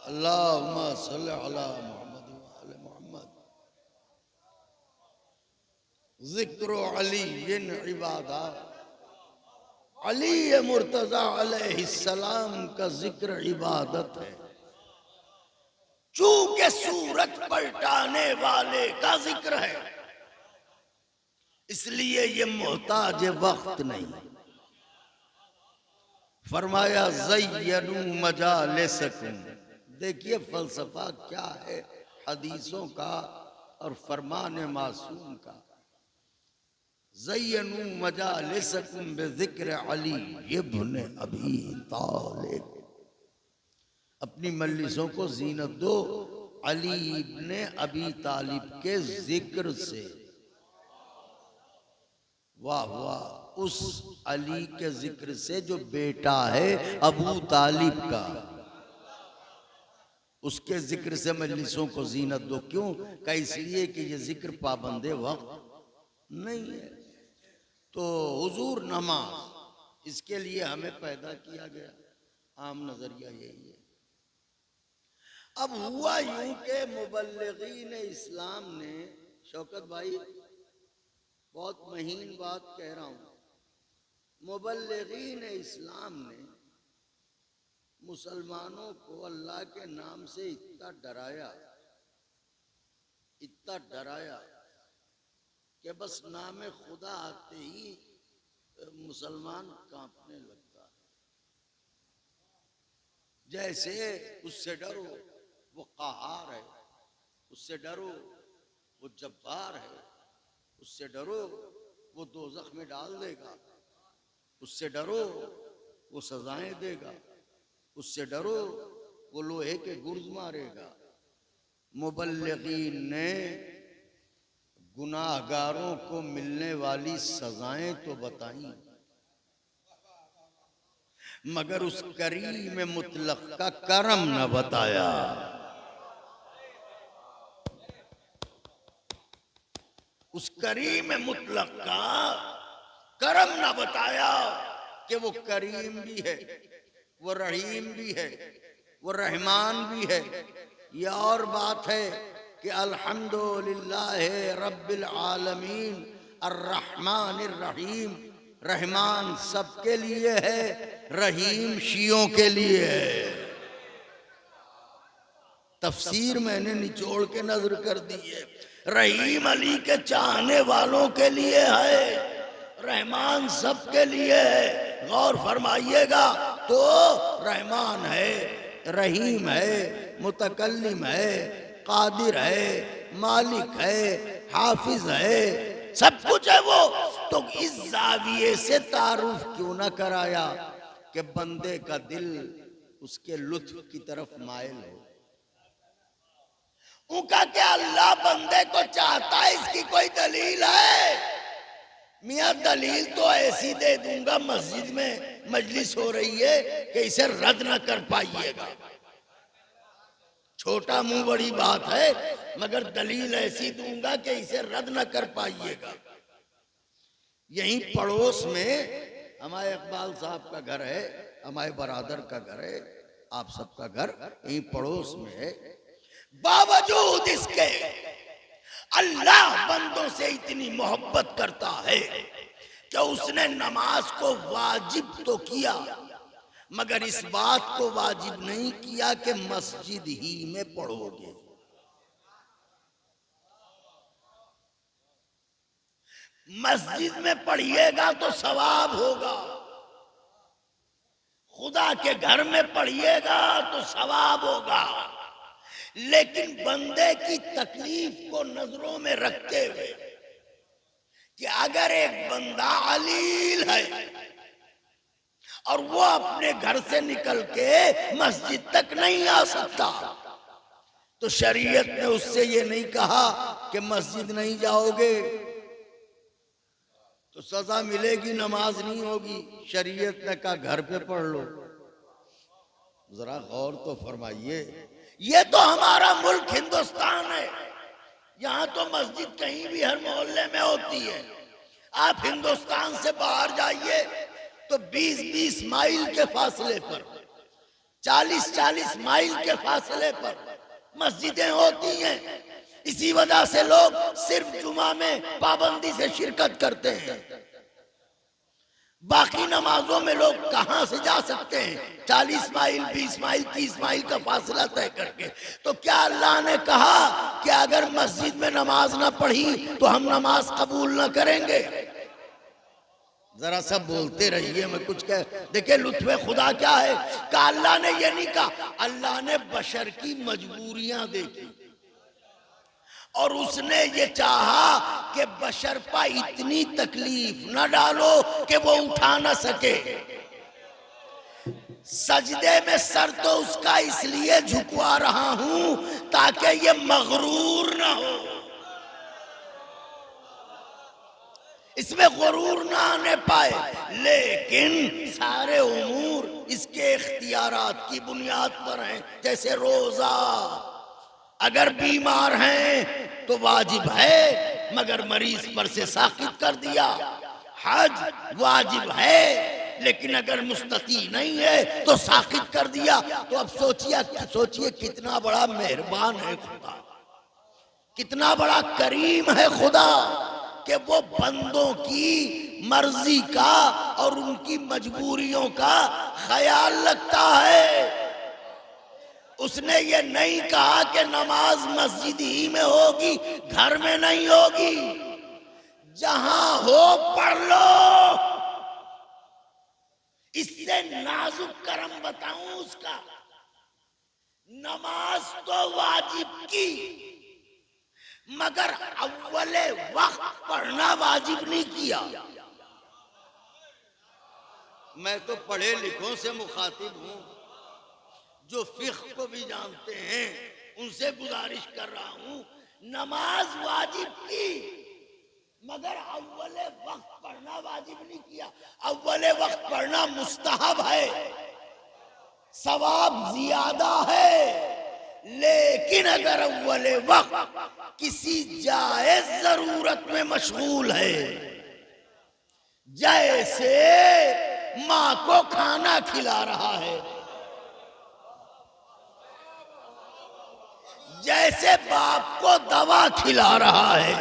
अल्लाहुम्मा सल्ली अला मुहम्मद व आले मुहम्मद। जिक्र अली इबादत, अली मुर्तजा अलैहिस्सलाम का जिक्र इबादत है। चूंकि सूरत पलटाने वाले का जिक्र है, इसलिए ये मोहताज वक्त नहीं। फरमाया ज़य्यनू मजालिसकुम। देखिए फलसफा क्या है हदीसों का और फरमान मासूम का। ज़य्यनू मजालिसकुम बिज़िक्र अली इब्न अबी तालिब। अपनी मजलिसों को जीनत दो अली इब्न अबी तालिब के जिक्र से। वाह वाह, उस अली के जिक्र से जो बेटा है अबू तालिब का, उसके जिक्र से मजलिसों को जीनत दो। क्यों? का इसलिए कि ये जिक्र पाबंदे वक्त नहीं है। तो हुजूर नमाज, इसके लिए हमें पैदा किया गया, आम नजरिया यही है। अब हुआ यूं के मुबल्लिगीन इस्लाम ने, शौकत भाई बहुत महीन बात कह रहा हूं, मुबल्लिगीन इस्लाम ने मुसलमानों को अल्लाह के नाम से इतना डराया, इतना डराया कि बस नाम खुदा आते ही मुसलमान कांपने लगता है। जैसे उससे डरो वो कहार है, उससे डरो वो जब्बार है, उससे डरो वो दोज़ख में डाल देगा, उससे डरो वो सजाएं देगा, उससे डरो वो लोहे के गुर्ज मारेगा। मुबल्लिगीन ने गुनाहगारों को मिलने वाली सजाएं तो बताई, मगर उस करीम मुतलक का करम न बताया। उस करीम मुतलक का करम न बताया कि वो करीम भी है, वो रहीम भी है, वो रहमान भी है। यह और बात है कि अल्हम्दुलिल्लाह रब्बिल आलमीन अर्रहमानिर रहीम, रहमान सबके लिए है, रहीम शियों के लिए है। तफसीर मैंने निचोड़ के नजर कर दी है। रहीम अली के चाहने वालों के लिए है, रहमान सबके लिए है। गौर फरमाइएगा तो रहमान है, रहीम है, मुतकल्लिम है, कादिर है, मालिक है, हाफिज है, सब कुछ है वो। तो इस जाविये से तारुफ क्यों ना कराया कि बंदे का दिल उसके लुत्फ की तरफ मायल हो। उनका क्या अल्लाह बंदे को चाहता है, इसकी कोई दलील है? मियां दलील तो ऐसी दे दूंगा, मस्जिद में मजलिस हो रही है कि इसे रद्द न कर पाइएगा। छोटा मुंह बड़ी बात है, मगर दलील ऐसी दूंगा कि इसे रद्द न कर पाइएगा। यहीं पड़ोस में हमारे इकबाल साहब का घर है, हमारे बरादर का घर है, आप सबका घर यहीं पड़ोस में है। बावजूद इसके अल्लाह बंदों से इतनी मोहब्बत करता है कि उसने नमाज को वाजिब तो किया, मगर इस बात को वाजिब नहीं किया कि मस्जिद ही में पढ़ोगे। मस्जिद में पढ़िएगा तो सवाब होगा, खुदा के घर में पढ़िएगा तो सवाब होगा। लेकिन बंदे की तकलीफ को नजरों में रखते हुए कि अगर एक बंदा अलील है और वो अपने घर से निकल के मस्जिद तक नहीं आ सकता, तो शरीयत ने उससे ये नहीं कहा कि मस्जिद नहीं जाओगे तो सजा मिलेगी, नमाज नहीं होगी। शरीयत ने कहा घर पे पढ़ लो। जरा गौर तो फरमाइए, ये तो हमारा मुल्क हिंदुस्तान है, यहाँ तो मस्जिद कहीं भी हर मोहल्ले में होती है। आप हिंदुस्तान से बाहर जाइए तो 20-20 माइल के फासले पर, 40-40 माइल के फासले पर मस्जिदें होती हैं। इसी वजह से लोग सिर्फ जुमा में पाबंदी से शिरकत करते हैं, बाकी नमाजों में लोग कहां से जा सकते हैं? 40 माइल, 20 माइल, 30 माइल का फासला तय करके। तो क्या अल्लाह ने कहा कि अगर मस्जिद में नमाज ना पढ़ी तो हम नमाज कबूल ना करेंगे? जरा सब बोलते रहिए, मैं कुछ कह। देखिए लुत्फ़े खुदा क्या है कि अल्लाह ने ये नहीं कहा, अल्लाह ने बशर की मजबूरियां देखी और उसने ये चाहा कि बशर पर इतनी तकलीफ न डालो कि वो उठा ना सके। सजदे में सर तो उसका इसलिए झुकवा रहा हूं ताकि ये मगरूर ना हो, इसमें गुरूर ना आने पाए। लेकिन सारे उमूर इसके इख्तियारात की बुनियाद पर हैं। जैसे रोजा, अगर बीमार हैं तो वाजिब है मगर मरीज पर से साकित कर दिया। हज वाजिब है लेकिन अगर मुस्तती नहीं है तो साकित कर दिया। तो अब सोचिए कितना बड़ा मेहरबान है खुदा, कितना बड़ा करीम है खुदा कि वो बंदों की मर्जी का और उनकी मजबूरियों का ख्याल रखता है। उसने ये नहीं कहा कि नमाज मस्जिद ही में होगी, घर में नहीं होगी। जहां हो पढ़ लो। इससे नाजुक करम बताऊं उसका, नमाज तो वाजिब की मगर अव्वले वक्त पढ़ना वाजिब नहीं किया। मैं तो पढ़े लिखों से मुखातिब हूं, जो फिक्र को भी जानते हैं, उनसे गुजारिश कर रहा हूं, नमाज वाजिब की मगर अव्वल वक्त पढ़ना वाजिब नहीं किया। अव्वल वक्त पढ़ना मुस्तहब है, सवाब ज्यादा है। लेकिन अगर अव्वल वक्त किसी जायज जरूरत में मशगूल है, जैसे माँ को खाना खिला रहा है, जैसे बाप को दवा खिला रहा है,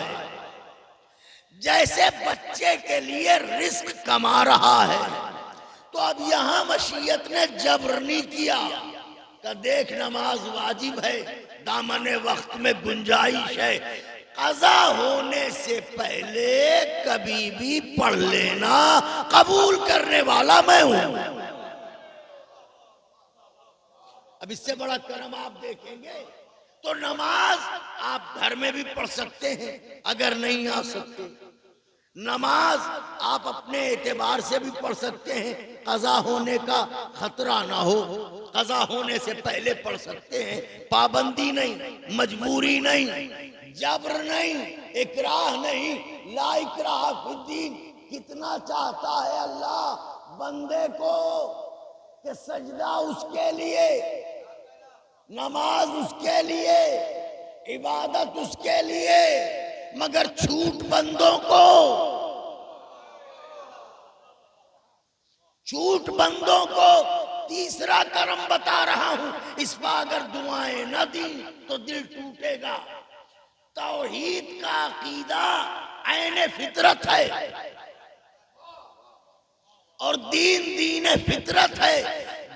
जैसे बच्चे के लिए रिस्क कमा रहा है, तो अब यहां मशीयत ने जबर नहीं किया कि देख नमाज वाजिब है, दामने वक्त में गुंजाइश है, कज़ा होने से पहले कभी भी पढ़ लेना, कबूल करने वाला मैं हूं। अब इससे बड़ा करम आप देखेंगे तो नमाज आप घर में भी पढ़ सकते हैं अगर नहीं आ सकते। नमाज आप अपने एतबार से भी पढ़ सकते हैं, कज़ा होने का खतरा ना हो, कज़ा होने से पहले पढ़ सकते हैं। पाबंदी नहीं, मजबूरी नहीं, जबर नहीं, इकराह नहीं, ला इकराह फिद्दीन। कितना चाहता है अल्लाह बंदे को कि सजदा उसके लिए, नमाज उसके लिए, इबादत उसके लिए, मगर छूट बंदों को, छूट बंदों को। तीसरा करम बता रहा हूं, इस पर अगर दुआएं न दी तो दिल टूटेगा। तौहीद का अकीदा ऐने फितरत है और दीन दीन फितरत है,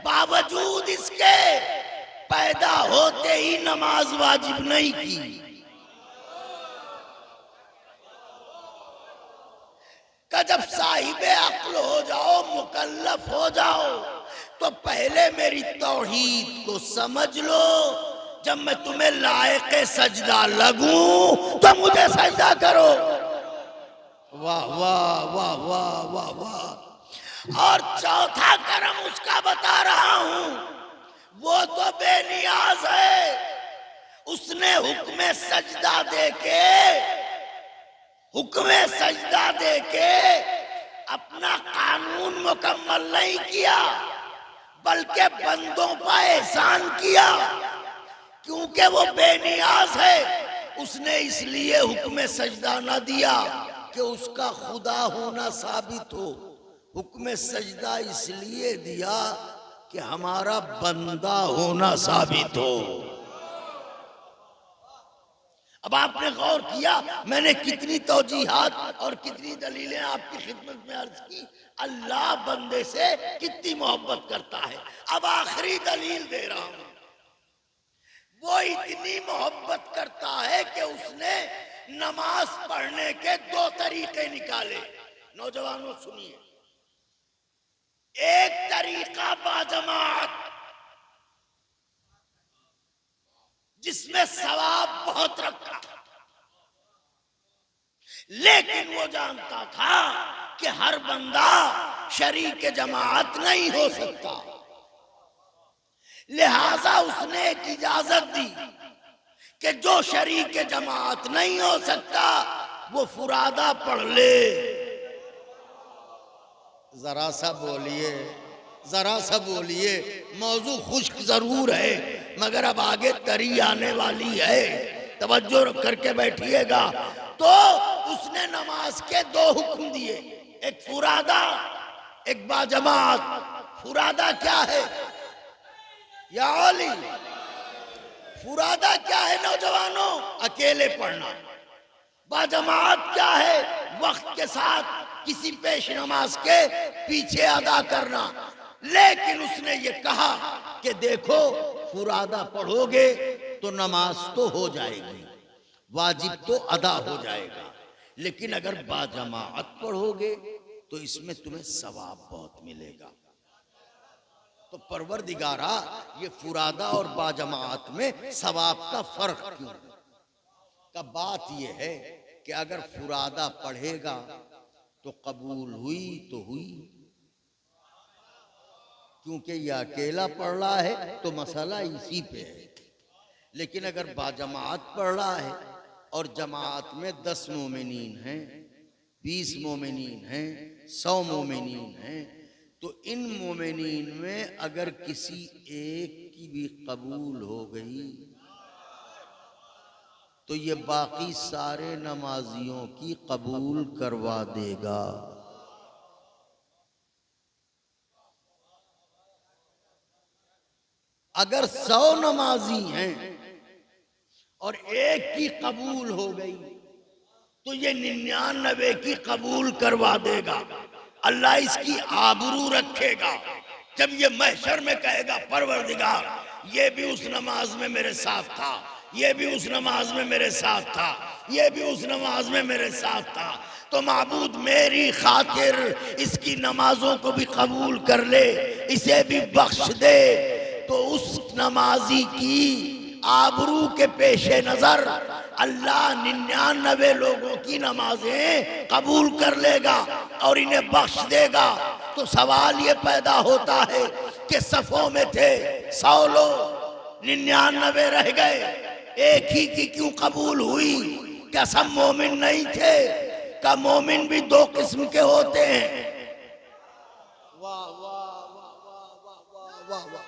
बावजूद इसके पैदा होते ही नमाज वाजिब नहीं की। का जब साहिब अक्ल हो जाओ, मुकल्लफ हो जाओ, तो पहले मेरी तौहीद को समझ लो। जब मैं तुम्हें लायक सजदा लगूं तो मुझे सजदा करो। वाह वाह वाह वाह वाह वाह। और चौथा करम उसका बता रहा हूं, वो तो बेनियाज है। उसने हुक्म सजदा देके, हुक्म सजदा देके अपना कानून मुकम्मल नहीं किया, बल्कि बंदों पर एहसान किया। क्योंकि वो बेनियाज है, उसने इसलिए हुक्म सजदा न दिया कि उसका खुदा होना साबित हो। हुक्म सजदा इसलिए दिया कि हमारा बंदा होना साबित हो। अब आपने गौर किया मैंने कितनी तौजीहात और कितनी दलीलें आपकी खिदमत में अर्ज की। अल्लाह बंदे से कितनी मोहब्बत करता है। अब आखिरी दलील दे रहा हूं, वो इतनी मोहब्बत करता है कि उसने नमाज पढ़ने के दो तरीके निकाले। नौजवानों सुनिए, एक तरीका बाजमात, जिसमें सवाब बहुत रखा, लेकिन वो जानता था कि हर बंदा शरीक जमात नहीं हो सकता, लिहाजा उसने एक इजाजत दी कि जो शरीक जमात नहीं हो सकता वो फुरादा पढ़ ले। जरा सा बोलिए, जरा सा बोलिए। मौजू खुश्क जरूर है मगर अब आगे तरी आने वाली है, तवज्जो करके बैठिएगा। तो उसने नमाज के दो हुक्म दिए, एक फुरादा, एक बाजमात। फुरादा क्या है या औली? फुरादा क्या है नौजवानों? अकेले पढ़ना। बाजमात क्या है? वक्त के साथ किसी पेश नमाज के पीछे अदा करना। लेकिन उसने ये कहा कि देखो फुरादा पढ़ोगे तो नमाज तो हो जाएगी, वाजिब तो अदा हो जाएगा, लेकिन अगर बाजमात पढ़ोगे तो इसमें तुम्हें सवाब बहुत मिलेगा। तो परवरदिगारा ये फुरादा और बाजमात में सवाब का फर्क क्यों? का बात ये है कि अगर फुरादा पढ़ेगा तो कबूल हुई तो हुई, क्योंकि ये अकेला पढ़ रहा है तो मसला इसी पे है। लेकिन अगर बाजमात पढ़ रहा है और जमात में 10 मोमिनीन हैं 20 मोमिनीन हैं, 100 मोमिनीन हैं, तो इन मोमिनीन में अगर किसी एक की भी कबूल हो गई तो ये बाकी सारे नमाजियों की कबूल करवा देगा। अगर 100 नमाजी हैं और एक की कबूल हो गई तो ये 99 की कबूल करवा देगा। अल्लाह इसकी आबरू रखेगा। जब ये महशर में कहेगा परवरदिगार ये भी उस नमाज में मेरे साथ था, ये भी उस नमाज में मेरे साथ था, ये भी उस नमाज में मेरे साथ था, तो माबूद मेरी खातिर इसकी नमाजों को भी कबूल कर ले, इसे भी बख्श दे। तो उस नमाजी की आबरू के पेशे नजर अल्लाह 99 लोगों की नमाजें कबूल कर लेगा और इन्हें बख्श देगा। तो सवाल ये पैदा होता है कि सफों में थे 100 लोग, 99 रह गए, एक ही की क्यों कबूल हुई? क्या सब मोमिन नहीं थे? क्या मोमिन भी दो किस्म के होते हैं? वाह वाह वाह वाह वाह वाह वाह।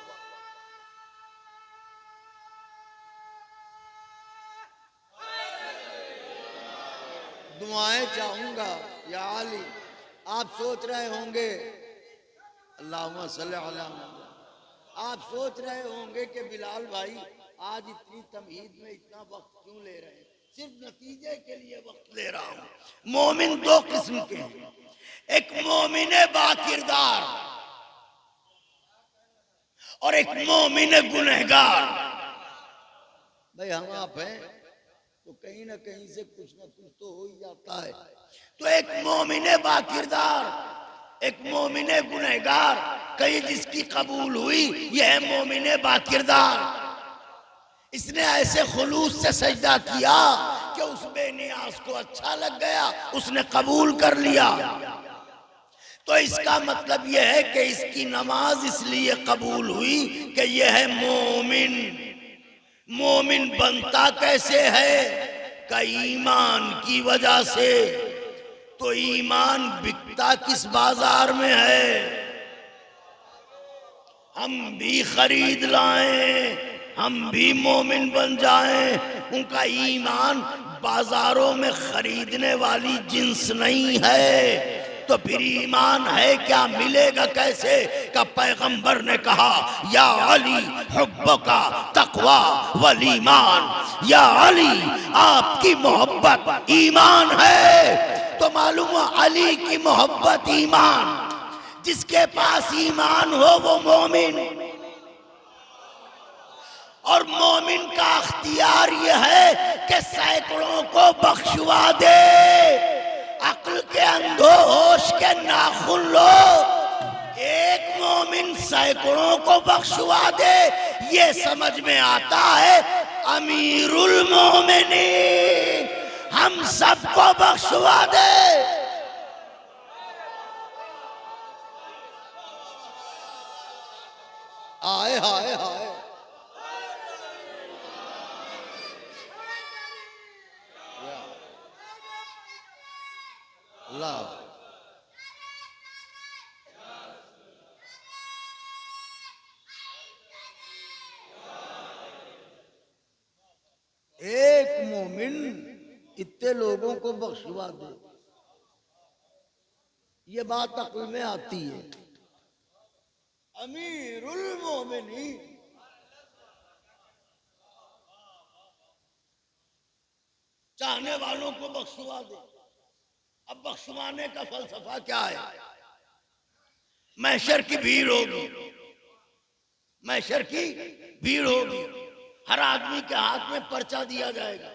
दुआएं चाहूंगा या अली। आप सोच रहे होंगे अल्लाहुम्मा सल्ली अला मुहम्मद, आप सोच रहे होंगे कि बिलाल भाई आज इतनी तमहीद में इतना वक्त क्यों ले रहे हैं? सिर्फ नतीजे के लिए वक्त ले रहा हूं। मोमिन दो किस्म के हैं, एक मोमिन बाकिरदार और एक मोमिन गुनहगार। भाई हम आप हैं तो कहीं ना कहीं से कुछ ना कुछ तो हो ही जाता है। तो एक मोमिन बाकिरदार, एक मोमिन गुनहगार, कहीं जिसकी कबूल हुई यह है मोमिन बाकिरदार। इसने ऐसे खुलूस से सजदा किया कि उस बेनियाज को अच्छा लग गया, उसने कबूल कर लिया। तो इसका मतलब यह है कि इसकी नमाज इसलिए कबूल हुई कि यह है मोमिन। मोमिन बनता कैसे है? का ईमान की वजह से। तो ईमान बिकता किस बाजार में है? हम भी खरीद लाएं, हम भी मोमिन बन जाएं। उनका ईमान बाजारों में खरीदने वाली जिन्स नहीं है। तो फिर ईमान है क्या, मिलेगा कैसे? का पैगंबर ने कहा या अली हुब्बुका तक़वा वल ईमान, या अली आपकी मोहब्बत ईमान है। तो मालूम हुआ अली की मोहब्बत ईमान। जिसके पास ईमान हो वो मोमिन। और मोमिन का अख्तियार यह है कि सैकड़ों को बख्शवा दे। अक्ल के अंधो होश के नाखुन लो, एक मोमिन सैकड़ों को बख्शवा दे, ये समझ में आता है अमीरुल मोमिनीन हम सबको बख्शवा दे। आए हाय हाय। अल्लाह एक मोमिन इतने लोगों को बख्शवा दे, ये बात अक्ल में आती है। अमीरुल मोमिनीन चाहने वालों को बख्शवा दे। अब बख्शवाने का फलसफा क्या है? महशर की भीड़ होगी, महशर की भीड़ होगी, हर आदमी के हाथ में पर्चा दिया जाएगा।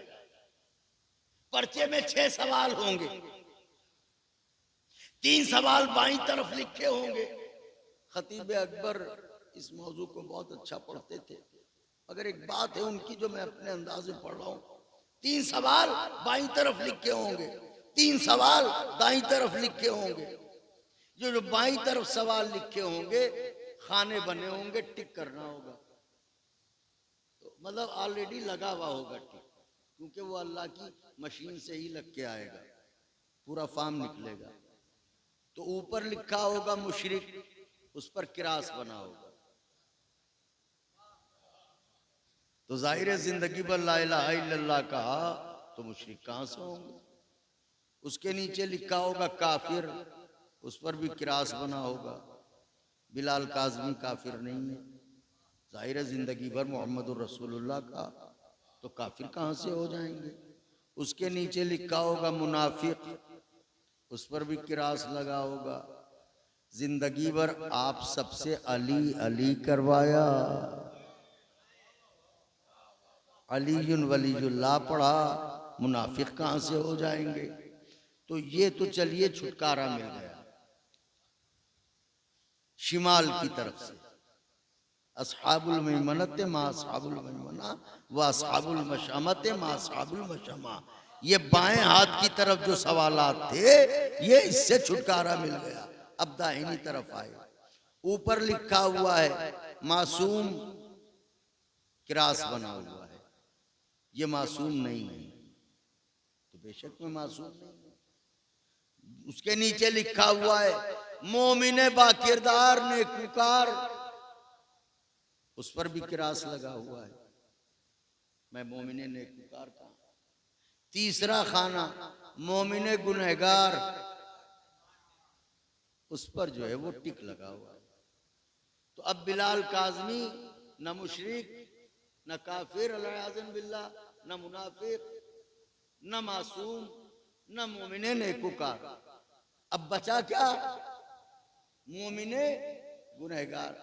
पर्चे में 6 सवाल होंगे, 3 सवाल बाईं तरफ लिखे होंगे। खतीब अकबर इस मौजू को बहुत अच्छा पढ़ते थे, मगर एक बात है उनकी जो मैं अपने अंदाज में पढ़ रहा हूं। 3 सवाल बाईं तरफ लिखे होंगे, 3 सवाल दाईं तरफ लिखे होंगे। जो बाईं तरफ सवाल लिखे होंगे खाने बने होंगे, टिक करना होगा। तो मतलब ऑलरेडी लगा हुआ होगा टिक, क्योंकि वो अल्लाह की मशीन से ही लग के आएगा। पूरा फार्म निकलेगा। तो ऊपर लिखा होगा मुशरिक, उस पर किरास बना होगा। तो जाहिर है जिंदगी भर ला इलाहा इल्लल्लाह कहा तो मुशरिक कहां से होंगे। उसके नीचे लिखा होगा काफिर, उस पर भी किरास बना होगा। बिलाल काज़मी काफिर नहीं है। जाहिर है जिंदगी भर मोहम्मद रसूलुल्लाह का, तो काफिर कहां से हो जाएंगे। उसके नीचे लिखा होगा मुनाफिक, उस पर भी किरास लगा होगा। जिंदगी भर आप सबसे अली अली करवाया, अलीयुन वलीयुल्लाह पढ़ा, मुनाफिक कहां से हो जाएंगे। तो ये तो चलिए छुटकारा मिल गया शिमाल की तरफ से। अस्हाबुल मैमनत मा अस्हाबुल मैमना व अस्हाबुल मशअमत मा अस्हाबुल मशअमा, ये बाएं हाथ की तरफ जो सवालात थे, ये इससे छुटकारा मिल गया। अब दाहिनी तरफ आए, ऊपर लिखा हुआ है मासूम, किरास बना हुआ है, ये मासूम नहीं है। तो बेशक में मासूम नहीं है। उसके नीचे लिखा हुआ है मोमिने बाकिरदार नेकूकार, उस पर भी किरास लगा हुआ है। मैं मोमिने नेकूकार का। तीसरा खाना मोमिने गुनहगार, उस पर जो है वो टिक लगा हुआ है। तो अब बिलाल काज़मी न मुशरिक न काफिर अलियाज़न बिल्लाह, न मुनाफिक, न मासूम, न मोमिने नेकूकार। अब बचा क्या? मोमिने गुनहगार।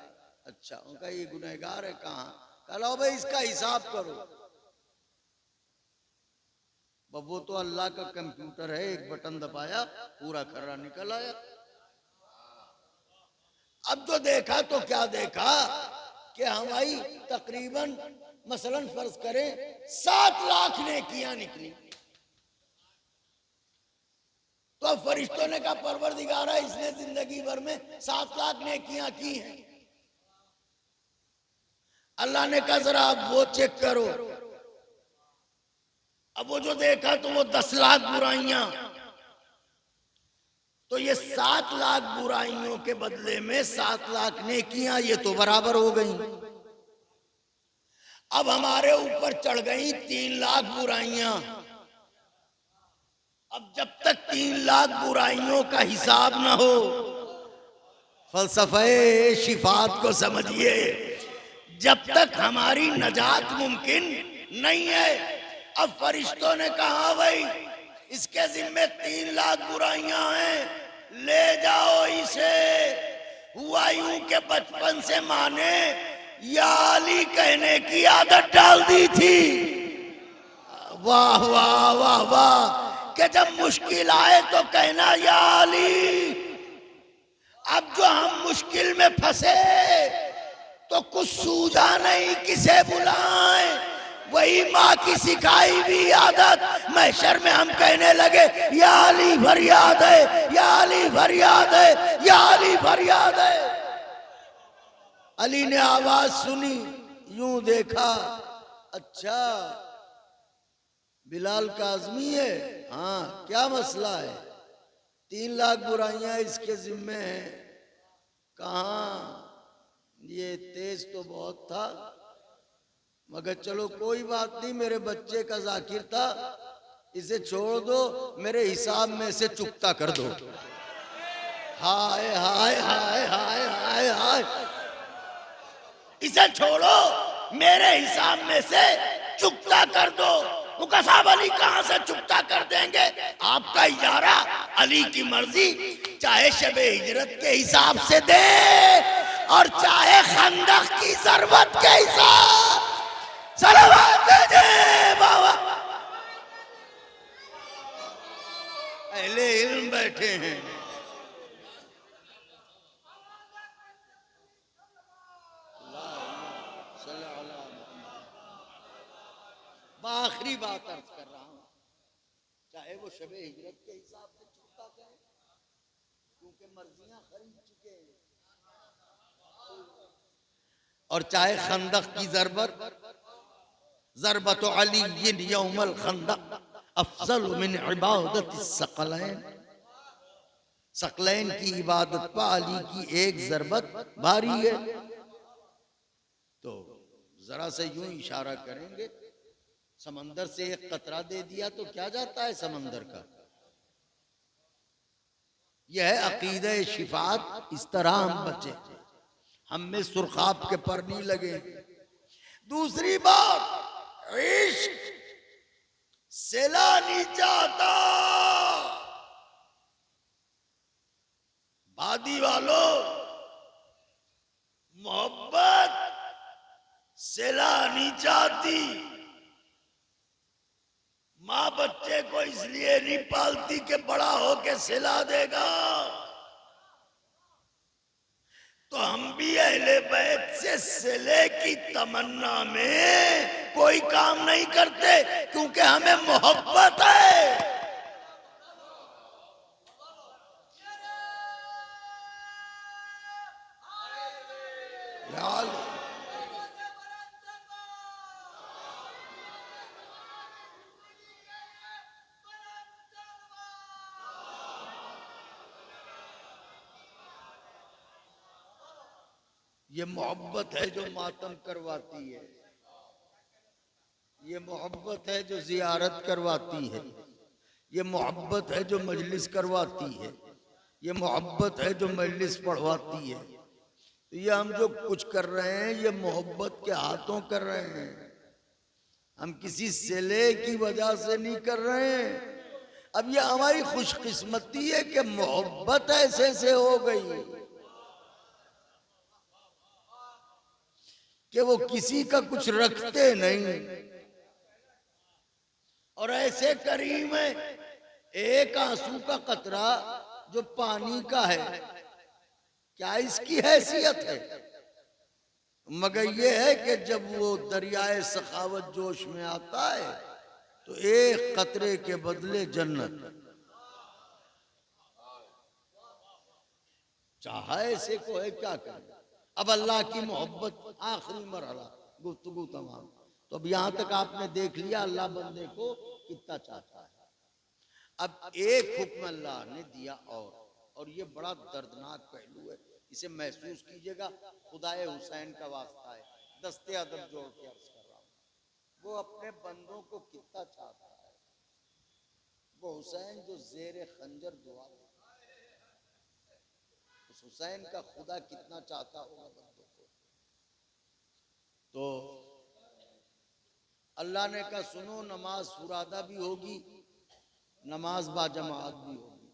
अच्छा, उनका ये गुनहगार है कहाँ? कहो भाई इसका हिसाब करो। वो तो अल्लाह का कंप्यूटर है, एक बटन दबाया पूरा खर्रा निकल आया। अब तो देखा तो क्या देखा कि हमारी तकरीबन मसलन फर्ज करें 7 लाख नेकियां निकली। तो फरिश्तों ने कहा परवरदिगारा इसने जिंदगी भर में 7 लाख नेकियां की हैं। अल्लाह ने कहा जरा आप वो चेक करो। अब वो जो देखा तो वो 10 लाख बुराइयां। तो ये 7 लाख बुराइयों के बदले में 7 लाख नेकियां, ये तो बराबर हो गई। अब हमारे ऊपर चढ़ गई 3 लाख बुराइयां। अब जब तक 3 लाख बुराइयों का हिसाब ना हो, फलसफे शिफात को समझिए, जब तक हमारी नजात मुमकिन नहीं है। अब फरिश्तों ने कहा भाई इसके जिम्मे 3 लाख बुराइयां हैं, ले जाओ इसे। हुआ यूं के बचपन से माँ ने या अली कहने की आदत डाल दी थी। वाह वाह वाह वाह, कि जब मुश्किल आए तो कहना या अली। अब जो हम मुश्किल में फंसे तो कुछ सूझा नहीं किसे बुलाएं। वही माँ की सिखाई भी आदत, महशर में हम कहने लगे या अली फरियाद है, या अली फरियाद है, या अली फरियाद है। अली ने आवाज सुनी, यूं देखा, अच्छा बिलाल काज़मी है। हाँ, क्या मसला है? 3 लाख बुराइयां इसके जिम्मे हैं। कहाँ? ये तेज तो बहुत था, मगर चलो कोई बात नहीं, मेरे बच्चे का जाकिर था, इसे छोड़ दो, मेरे हिसाब में से चुकता कर दो। हाय हाय हाय हाय हाय हाय, इसे छोड़ो, मेरे हिसाब में से चुकता कर दो। मुकसाब अली कहां से चुकता कर देंगे? आपका इजारा, अली की मर्जी, चाहे शबे हिजरत के हिसाब से दे और चाहे खंदक की जरूरत के हिसाब। सलावत भेजे बाबा। अहले इल्म बैठे हैं। आखिरी बात अर्ज कर रहा हूं, चाहे वो शबे हिजरत के हिसाब से चुकता करें, क्योंकि मर्जियां खरीद चुके हैं, और चाहे खंदक की जरबत अली यौमल खंदक, अफजल मिन इबादत सकलैन, सकलैन की इबादत पर अली की एक जरबत भारी है। तो जरा से यूं इशारा करेंगे, समंदर से एक कतरा दे दिया तो क्या जाता है समंदर का। यह है अकीदा शिफात। इस तरह हम बचे, हम में सुरखाब के पर नहीं लगे। दूसरी बात, इश्क सिला नहीं चाहता। वादी वालों, मोहब्बत सिला नहीं चाहती। माँ बच्चे को इसलिए नहीं पालती कि बड़ा होके सिला देगा। तो हम भी अहले बैत से सिले की तमन्ना में कोई काम नहीं करते, क्योंकि हमें मोहब्बत है। यार ये मोहब्बत है जो मातम करवाती है, ये मोहब्बत है जो जियारत करवाती है, ये मोहब्बत है जो मजलिस करवाती है, ये मोहब्बत है जो मजलिस पढ़वाती है। तो ये हम जो कुछ कर रहे हैं ये मोहब्बत के हाथों कर रहे हैं, हम किसी सिले की वजह से नहीं कर रहे हैं। अब ये हमारी खुशकिस्मती है कि मोहब्बत ऐसे से हो गई कि वो किसी का कुछ रखते नहीं। और ऐसे करीम है, एक आंसू का कतरा जो पानी का है, क्या इसकी हैसियत है? मगर ये है कि जब वो दरियाए सखावत जोश में आता है तो एक कतरे के बदले जन्नत। चाहा ऐसे को है, क्या करें। अब अल्लाह की मोहब्बत आखिरी मरहला, गुफ्तगू तमाम। तो अब यहां तक आपने देख लिया अल्लाह बंदे को कितना चाहता है। अब एक हुक्म अल्लाह ने दिया, और ये बड़ा दर्दनाक पहलू है, इसे महसूस कीजिएगा। खुदाए हुसैन का वास्ता है, दस्ते अदब जोड़ के अर्ज कर रहा हूं, वो अपने बंदों को कितना चाहता है। वो हुसैन जो जेर खंजर दुआ, उस हुसैन का खुदा कितना चाहता होगा बंदों को। तो अल्लाह ने कहा सुनो, नमाज फुरादा भी होगी, नमाज बाजमात भी होगी,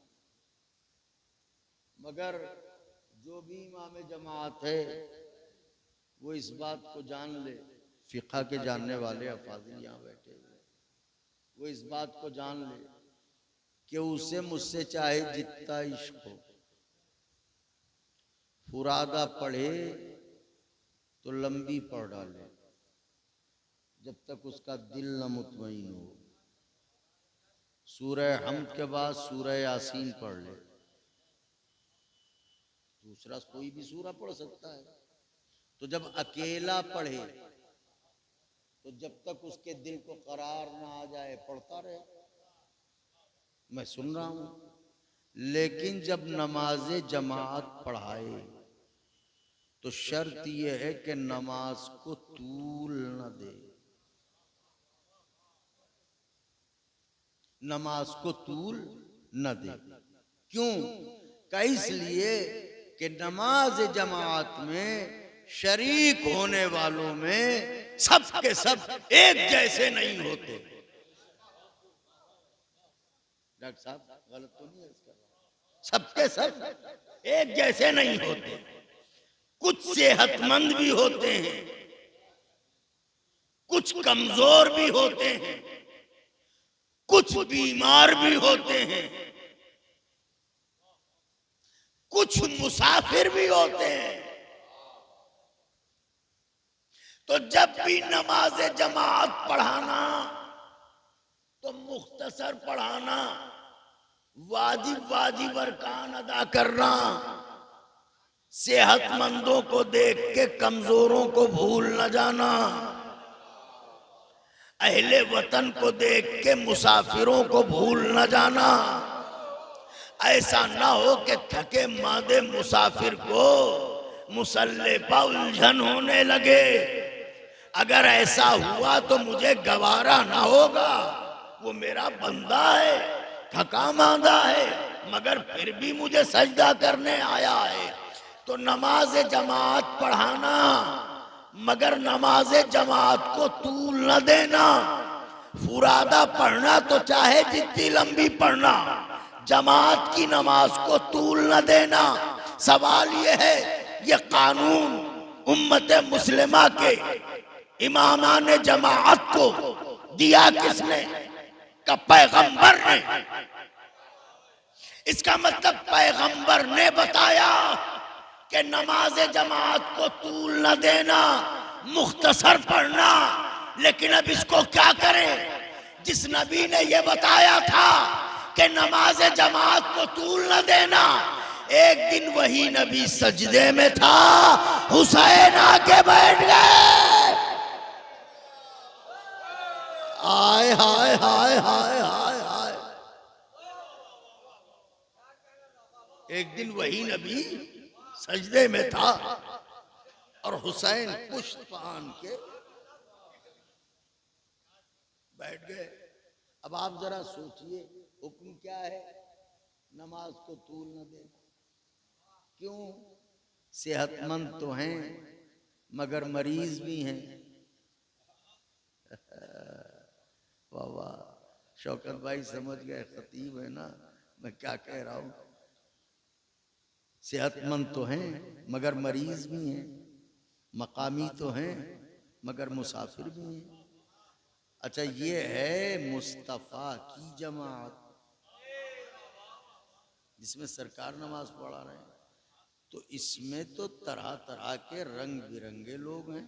मगर जो भी इमाम जमात है वो इस बात को जान ले, फिक़ा के जानने वाले अफाजिल यहाँ बैठे हुए, वो इस बात को जान ले कि उसे मुझसे चाहे जितना इश्क हो, फुरादा पढ़े तो लंबी पढ़ डाले, जब तक उसका दिल न मुतमईन हो। सूरह हम्द के बाद सूरह यासीन पढ़ ले, दूसरा कोई भी सूरा पढ़ सकता है। तो जब अकेला पढ़े तो जब तक उसके दिल को करार ना आ जाए पढ़ता रहे। मैं सुन रहा हूं, लेकिन जब नमाज जमात पढ़ाए तो शर्त यह है कि नमाज को तूल न दे, नमाज को तूल न दे। क्यों? इसलिए कि नमाज जमात में शरीक होने वालों में सब के सब एक जैसे नहीं होते। डॉक्टर साहब गलत तो नहीं है इसका? सबके सब एक जैसे नहीं होते, कुछ सेहतमंद भी होते हैं, कुछ कमजोर भी होते हैं, कुछ बीमार भी होते हैं, कुछ मुसाफिर भी होते हैं। तो जब भी नमाज जमात पढ़ाना तो मुख्तसर पढ़ाना, वाजिब अरकान अदा करना, सेहतमंदों को देख के कमजोरों को भूल न जाना। अहले वतन को देख के मुसाफिरों को भूल न जाना। ऐसा ना हो कि थके मादे मुसाफिर को मुसल्ले पर उलझन होने लगे। अगर ऐसा हुआ तो मुझे गवारा ना होगा। वो मेरा बंदा है, थका मांदा है, मगर फिर भी मुझे सजदा करने आया है। तो नमाज जमात पढ़ाना, मगर नमाज जमात को तूल न देना। फुरादा पढ़ना तो चाहे जितनी लंबी पढ़ना, जमात की नमाज को तूल न देना। सवाल यह है, ये कानून उम्मत मुस्लिमा के इमामान जमात को दिया किसने? का पैगंबर ने। इसका मतलब पैगंबर ने बताया कि नमाज जमात को तूल न देना, मुख्तसर पढ़ना। लेकिन अब इसको क्या करें? जिस नबी ने यह बताया था कि नमाज जमात को तूल न देना, एक दिन वही नबी सजदे में था, हुसैन आके बैठ गए। हाय हाय हाय हाय हाय हाय। एक दिन वही नबी सजदे में था और हुसैन पुष्ट पहन के बैठ गए। अब आप जरा सोचिए, हुक्म क्या है? नमाज को तूल न देना। क्यों? सेहतमंद तो हैं मगर मरीज भी हैं। वाह वाह, शौकत भाई समझ गए, खतीब है ना मैं क्या कह रहा हूं। सेहतमंद तो हैं मगर मरीज भी हैं, मकामी तो हैं मगर मुसाफिर भी हैं। अच्छा, ये है मुस्तफ़ा की जमात जिसमें सरकार नमाज पढ़ा रहे हैं। तो इसमें तो तरह तरह के रंग बिरंगे लोग हैं।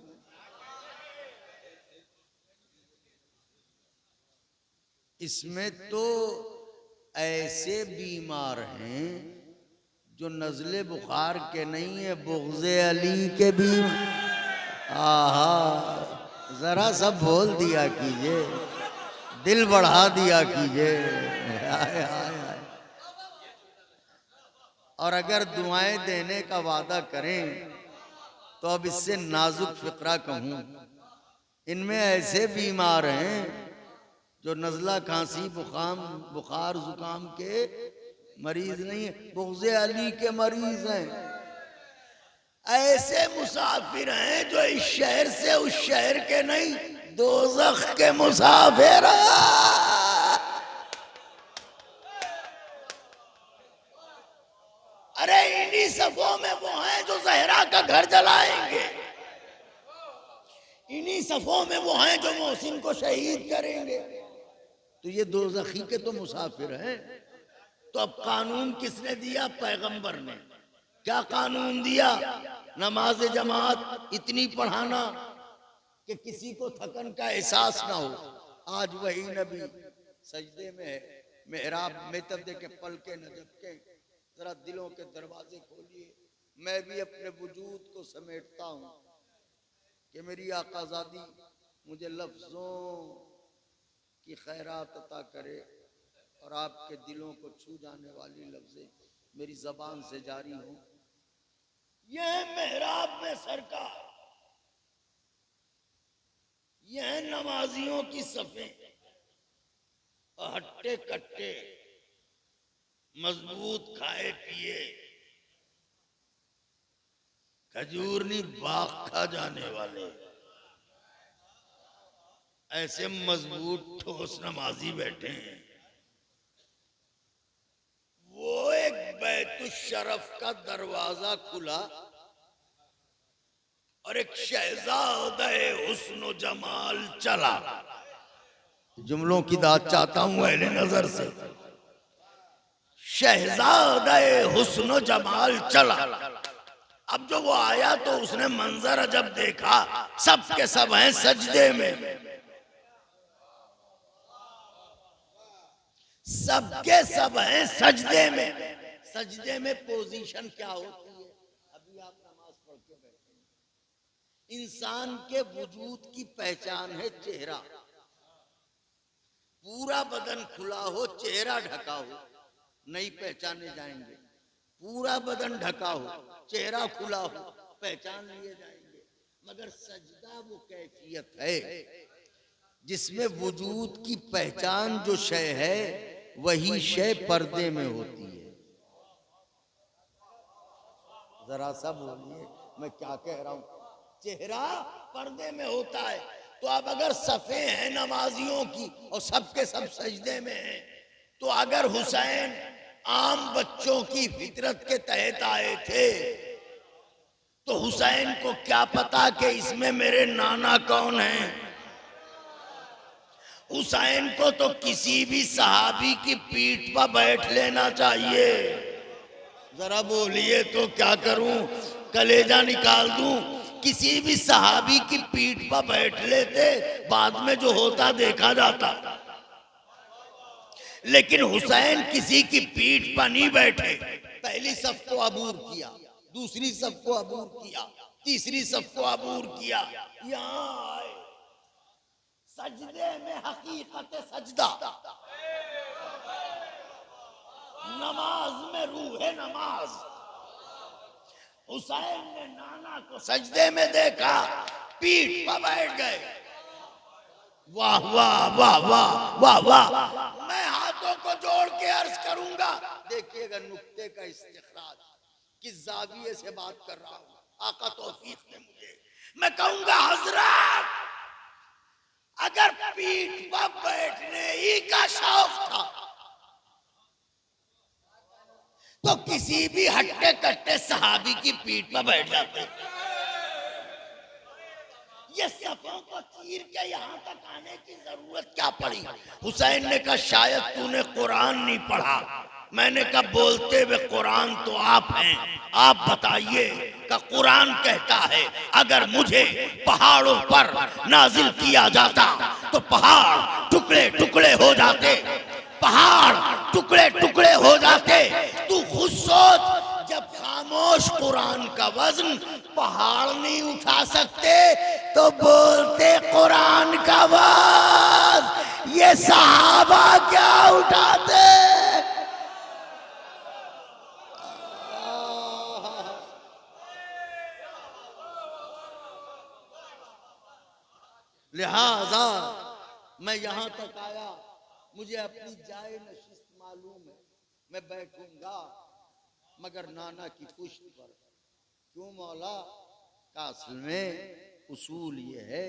इसमें तो ऐसे बीमार हैं जो नज़ले बुखार के नहीं है, बुग़्ज़े अली के भी। आहा, जरा सब बोल दिया कीजिए, दिल बढ़ा दिया कीजिए। हाय हाय हाय। और अगर दुआएं देने का वादा करें तो अब इससे नाजुक फिक्रा कहूं, इनमें ऐसे बीमार हैं जो नज़ला खांसी बुखार जुकाम के मरीज नहीं है, बुग़्ज़े अली के मरीज हैं। ऐसे मुसाफिर हैं जो इस शहर से उस शहर के नहीं, दोज़ख के मुसाफिर। अरे इन्हीं सफों में वो हैं जो ज़हरा का घर जलाएंगे। इन्हीं सफों में वो हैं जो मोहसिन को शहीद करेंगे। तो ये दोज़खी के तो मुसाफिर हैं। तो अब कानून किसने दिया? पैगंबर ने। क्या कानून दिया? नमाज जमात इतनी पढ़ाना कि किसी को थकन का एहसास ना हो। आज वही नबी सजदे में है, मेहराब में तब देखे पल के न झपके। जरा दिलों के दरवाजे खोलिए। मैं भी अपने वजूद को समेटता हूँ कि मेरी आकाज़ादी मुझे लफ्ज़ों की खैरात अता करे और आपके दिलों को छू जाने वाली लफ्ज़ें मेरी ज़बान से जारी हो। यह मेहराब में सरकार, यह नमाजियों की सफ़ें, हट्टे कट्टे मजबूत खाए पिए खजूरनी बाग खा जाने वाले ऐसे मजबूत ठोस नमाजी बैठे हैं। वो एक बैतुश्शरफ का दरवाजा खुला और एक शहजादे हुस्न जमाल चला। जुमलों की दाद चाहता हूं अहले नजर से। शहजादे हुस्न जमाल चला। अब जो वो आया तो उसने मंजर अजब देखा, सब के सब हैं सजदे में। सबके सब हैं सजदे में। सजदे में पोजीशन क्या होती है? अभी आप नमाज पढ़ के बैठे हैं। इंसान के वजूद की पहचान है चेहरा। पूरा बदन खुला हो, चेहरा ढका हो, नहीं पहचाने जाएंगे। पूरा बदन ढका हो, चेहरा खुला हो, पहचान लिए जाएंगे। मगर सजदा वो कैफियत है जिसमें वजूद की पहचान जो शय है वही शय पर्दे में होती है। जरा सा बोलिए मैं क्या कह रहा हूं। चेहरा पर्दे में होता है। तो अब अगर सफे हैं नमाजियों की और सबके सब सजदे में हैं, तो अगर हुसैन आम बच्चों की फितरत के तहत आए थे तो हुसैन को क्या पता कि इसमें मेरे नाना कौन हैं। हुसैन को तो किसी भी सहाबी की पीठ पर बैठ लेना चाहिए। जरा बोलिए तो क्या करूं, कलेजा निकाल दूं। किसी भी सहाबी की पीठ पर बैठ लेते, बाद में जो होता देखा जाता। लेकिन हुसैन किसी की पीठ पर नहीं बैठे। पहली सफ को अबूर किया, दूसरी सफ को अबूर किया, तीसरी सफ को अबूर किया, यहां आए सजदे में हकीकत सजदा, नमाज में रूह नमाज। हुसैन ने नाना को सजदे में देखा, पीठ पर बैठ गए। वाह वाह वाह वाह वाह वाह। मैं हाथों को जोड़ के अर्ज करूंगा, देखिएगा नुक्ते का इस्तिखराज, किस जाविये से बात कर रहा हूं। आका तौफीक ने मुझे, मैं कहूंगा हजरत, अगर पीठ पर बैठने ही का शौक था तो किसी भी हट्टे कट्टे सहाबी की पीठ पर बैठ जाते। ये सफों को चीर के यहाँ तक आने की जरूरत क्या पड़ी। हुसैन ने कहा शायद तूने कुरान नहीं पढ़ा। मैंने कहा बोलते हुए कुरान तो आप हैं, आप बताइए। का कुरान कहता है अगर मुझे पहाड़ों पर नाजिल किया जाता तो पहाड़ टुकड़े टुकड़े हो जाते, पहाड़ टुकड़े टुकड़े हो जाते। तू खुद सोच, जब खामोश कुरान का वजन पहाड़ नहीं उठा सकते तो बोलते कुरान का वजन ये सहाबा क्या उठाते। लिहाजा मैं यहां तक आया, मुझे अपनी जाए नशिस्त मालूम है, मैं बैठूंगा मगर नाना की पुश्त पर। क्यों मौला? का असल में उसूल ये है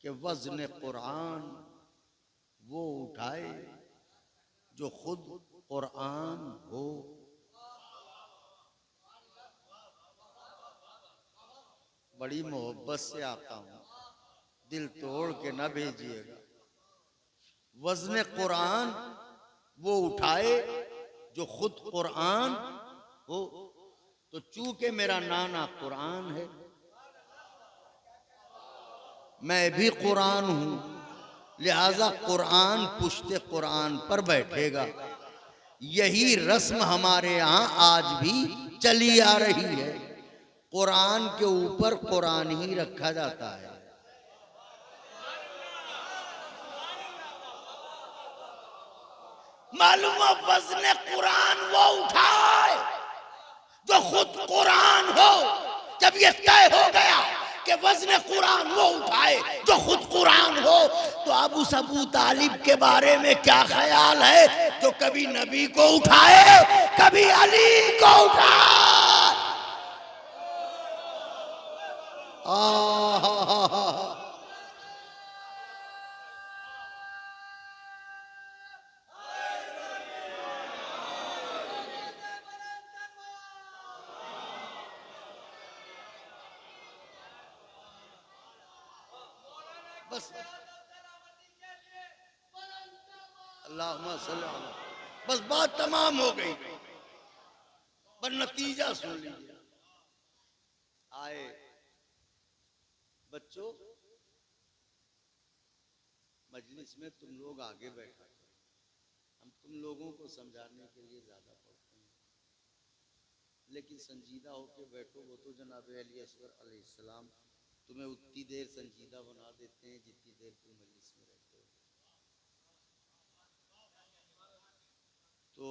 कि वजन कुरान वो उठाए जो खुद कुरान हो। बड़ी मोहब्बत से आता हूं, दिल तोड़ के न भेजिएगा। वजन कुरान वो उठाए जो खुद कुरान हो। तो चूंकि मेरा नाना कुरान है, मैं भी कुरान हूं, लिहाजा कुरान पुश्ते कुरान पर बैठेगा। यही रस्म हमारे यहाँ आज भी चली आ रही है। कुरान के ऊपर कुरान ही रखा जाता है। मालूम है वज़्न कुरान वो उठाए जो खुद कुरान हो। जब ये तय हो गया कि वज़्न कुरान वो उठाए जो खुद कुरान हो, तो अब उस अबू तालिब के बारे में क्या ख्याल है जो कभी नबी को उठाए कभी अली को उठाए। बस अल्लाहुम्मा सल्ली अला, बस बात तमाम हो गई। पर नतीजा सुन लीजिए। आए बच्चों, मजलिस में तुम लोग आगे बैठा, हम तुम लोगों को समझाने के लिए ज्यादा पढ़ते हैं, लेकिन संजीदा होके बैठो। वो तो जनाब अली असगर अलैहिस्सलाम तुम्हें उतनी देर संजीदा बना देते हैं जितनी देर तुम मजलिस में रहते हो। तो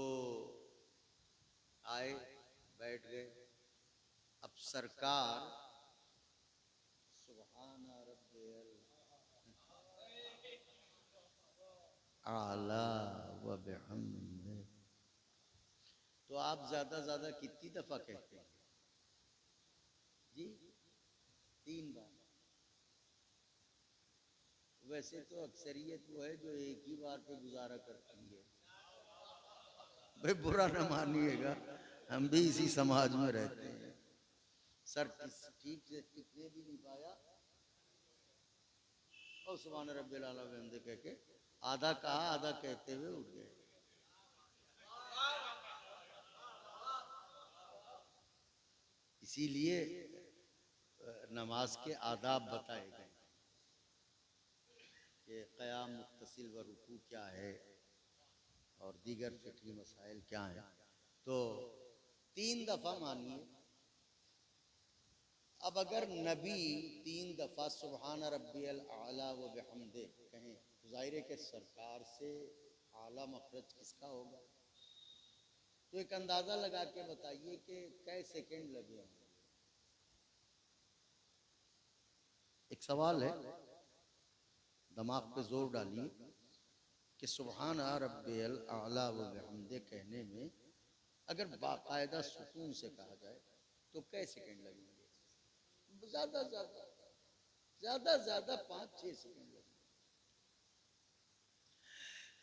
आए, बैठ गए। अब सरकार सुभान रब्बियल आला व बिहम्दे, तो आप ज्यादा कितनी दफा कहते हैं जी? 3 बार। वैसे तो अक्सरियत वो है जो एक ही बार पे गुजारा करती है। भाई बुरा न मानिएगा, हम भी इसी समाज में रहते हैं। सर ठीक से टिकने भी नहीं पाया और सुभान रब्बिल आला व बिहम्दे कह के आधा कहा, आधा कहते हुए उठ गए। इसीलिए नमाज के आदाब बताए गए कि क़याम, मुत्तसिल व रुकू क्या है और दीगर फिक्री मसाइल क्या हैं। तो 3 दफा मानिए। अब अगर नबी 3 दफा सुभान रब्बियल आला व बिहम्दे कहें तो जाहिर है कि सरकार से आला मखरज किसका होगा? तो एक अंदाजा लगा के बताइए कि कै सेकंड लगे होंगे। एक सवाल है, दिमाग पे जोर डालिए कि सुभान रब्बियल आला व बिहम्दे कहने में अगर बाकायदा सुकून से कहा जाए तो कै सेकंड लगेंगे? ज्यादा ज्यादा 5-6 सेकंड लगेंगे।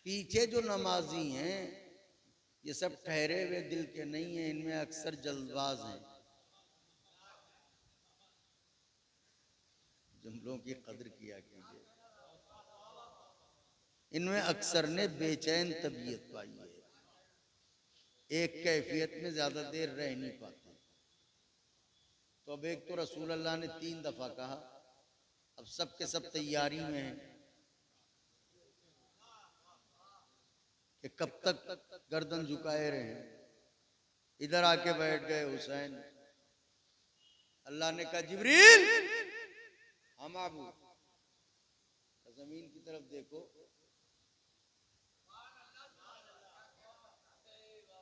पीछे जो नमाजी हैं ये सब ठहरे हुए दिल के नहीं हैं, इनमें अक्सर जल्दबाज हैं। जुमलों की कदर किया कीजिए। इनमें अक्सर ने बेचैन तबीयत पाई है, एक कैफियत में ज्यादा देर रह नहीं पाते। तो अब एक तो रसूल अल्लाह ने 3 दफा कहा, अब सब के सब तैयारी में हैं कि कब तक गर्दन झुकाए रहे। इधर आके बैठ गए हुसैन। अल्लाह ने कहा जिब्रील हम आबू, जमीन की तरफ देखो।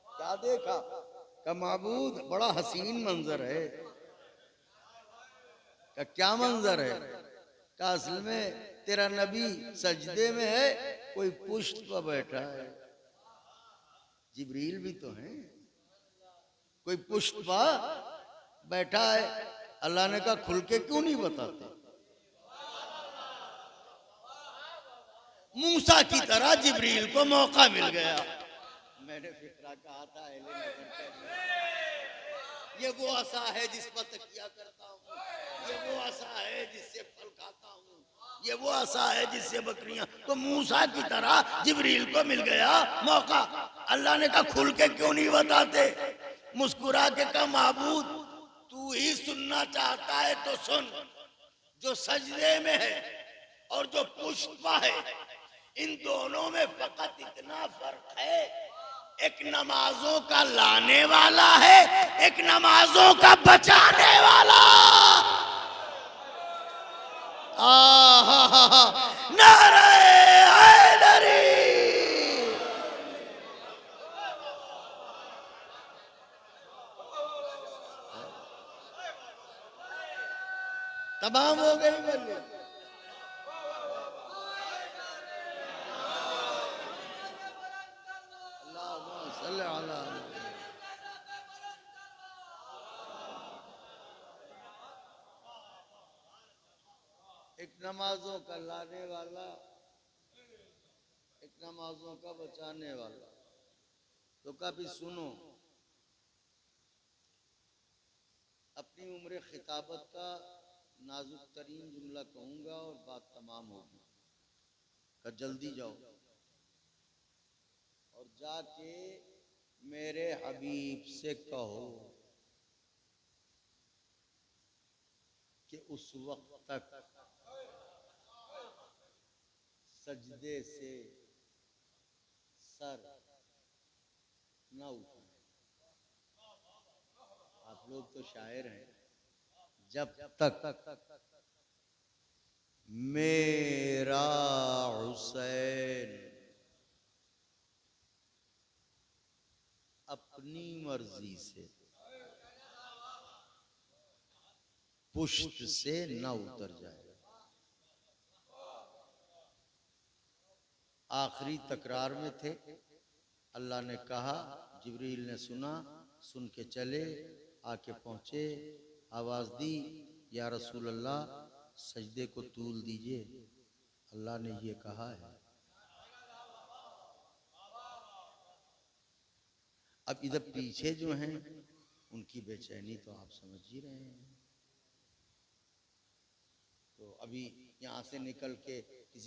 क्या देखा? का माबूद बड़ा हसीन मंजर है। का क्या मंजर है? का असल में तेरा नबी सजदे में है, कोई पुष्ट पर बैठा है। जिब्रील भी तो है, कोई पुष्ट पर बैठा है। अल्लाह ने कहा खुल के क्यों नहीं बताते? मूसा की तरह जिब्रील को मौका मिल गया। मैंने फिक्रा कहा था ये वो आसा है जिस पर तकिया करता हूँ, ये वो आसा है जिससे फल खाता हूँ, ये वो आसा है जिससे बकरियां। तो मूसा की तरह जिब्रील को मिल गया मौका। अल्लाह ने कहा खुल के क्यों नहीं बताते? मुस्कुरा के कहा माबूद तू ही सुनना चाहता है तो सुन। जो सजदे में है और जो पुष्पा है, इन दोनों में फकत इतना फर्क है, एक नमाजों का लाने वाला है, एक नमाजों का बचाने वाला। नारे हैदरी। तमाम हो गई बोलिए। एक नमाजों का लाने वाला, एक नमाजों का बचाने वाला। तो कभी सुनो, अपनी उम्र खिताबत का नाजुक तरीन जुमला कहूंगा और बात तमाम होगी। का जल्दी जाओ और जाके मेरे हबीब से कहो कि उस वक्त तक सजदे से सर न उठाएं। आप लोग तो शायर हैं। जब तक मेरा हुसैन अपनी मर्जी से पुष्ट से न उतर जाए। आखिरी तकरार में थे, अल्लाह ने कहा, जिब्रील ने सुना, सुन के चले, आके पहुंचे, आवाज दी, या रसूल अल्लाह सजदे को तूल दीजिए, अल्लाह ने ये कहा है। अब इधर पीछे जो हैं उनकी बेचैनी तो आप समझ ही रहे हैं। तो अभी यहाँ से निकल के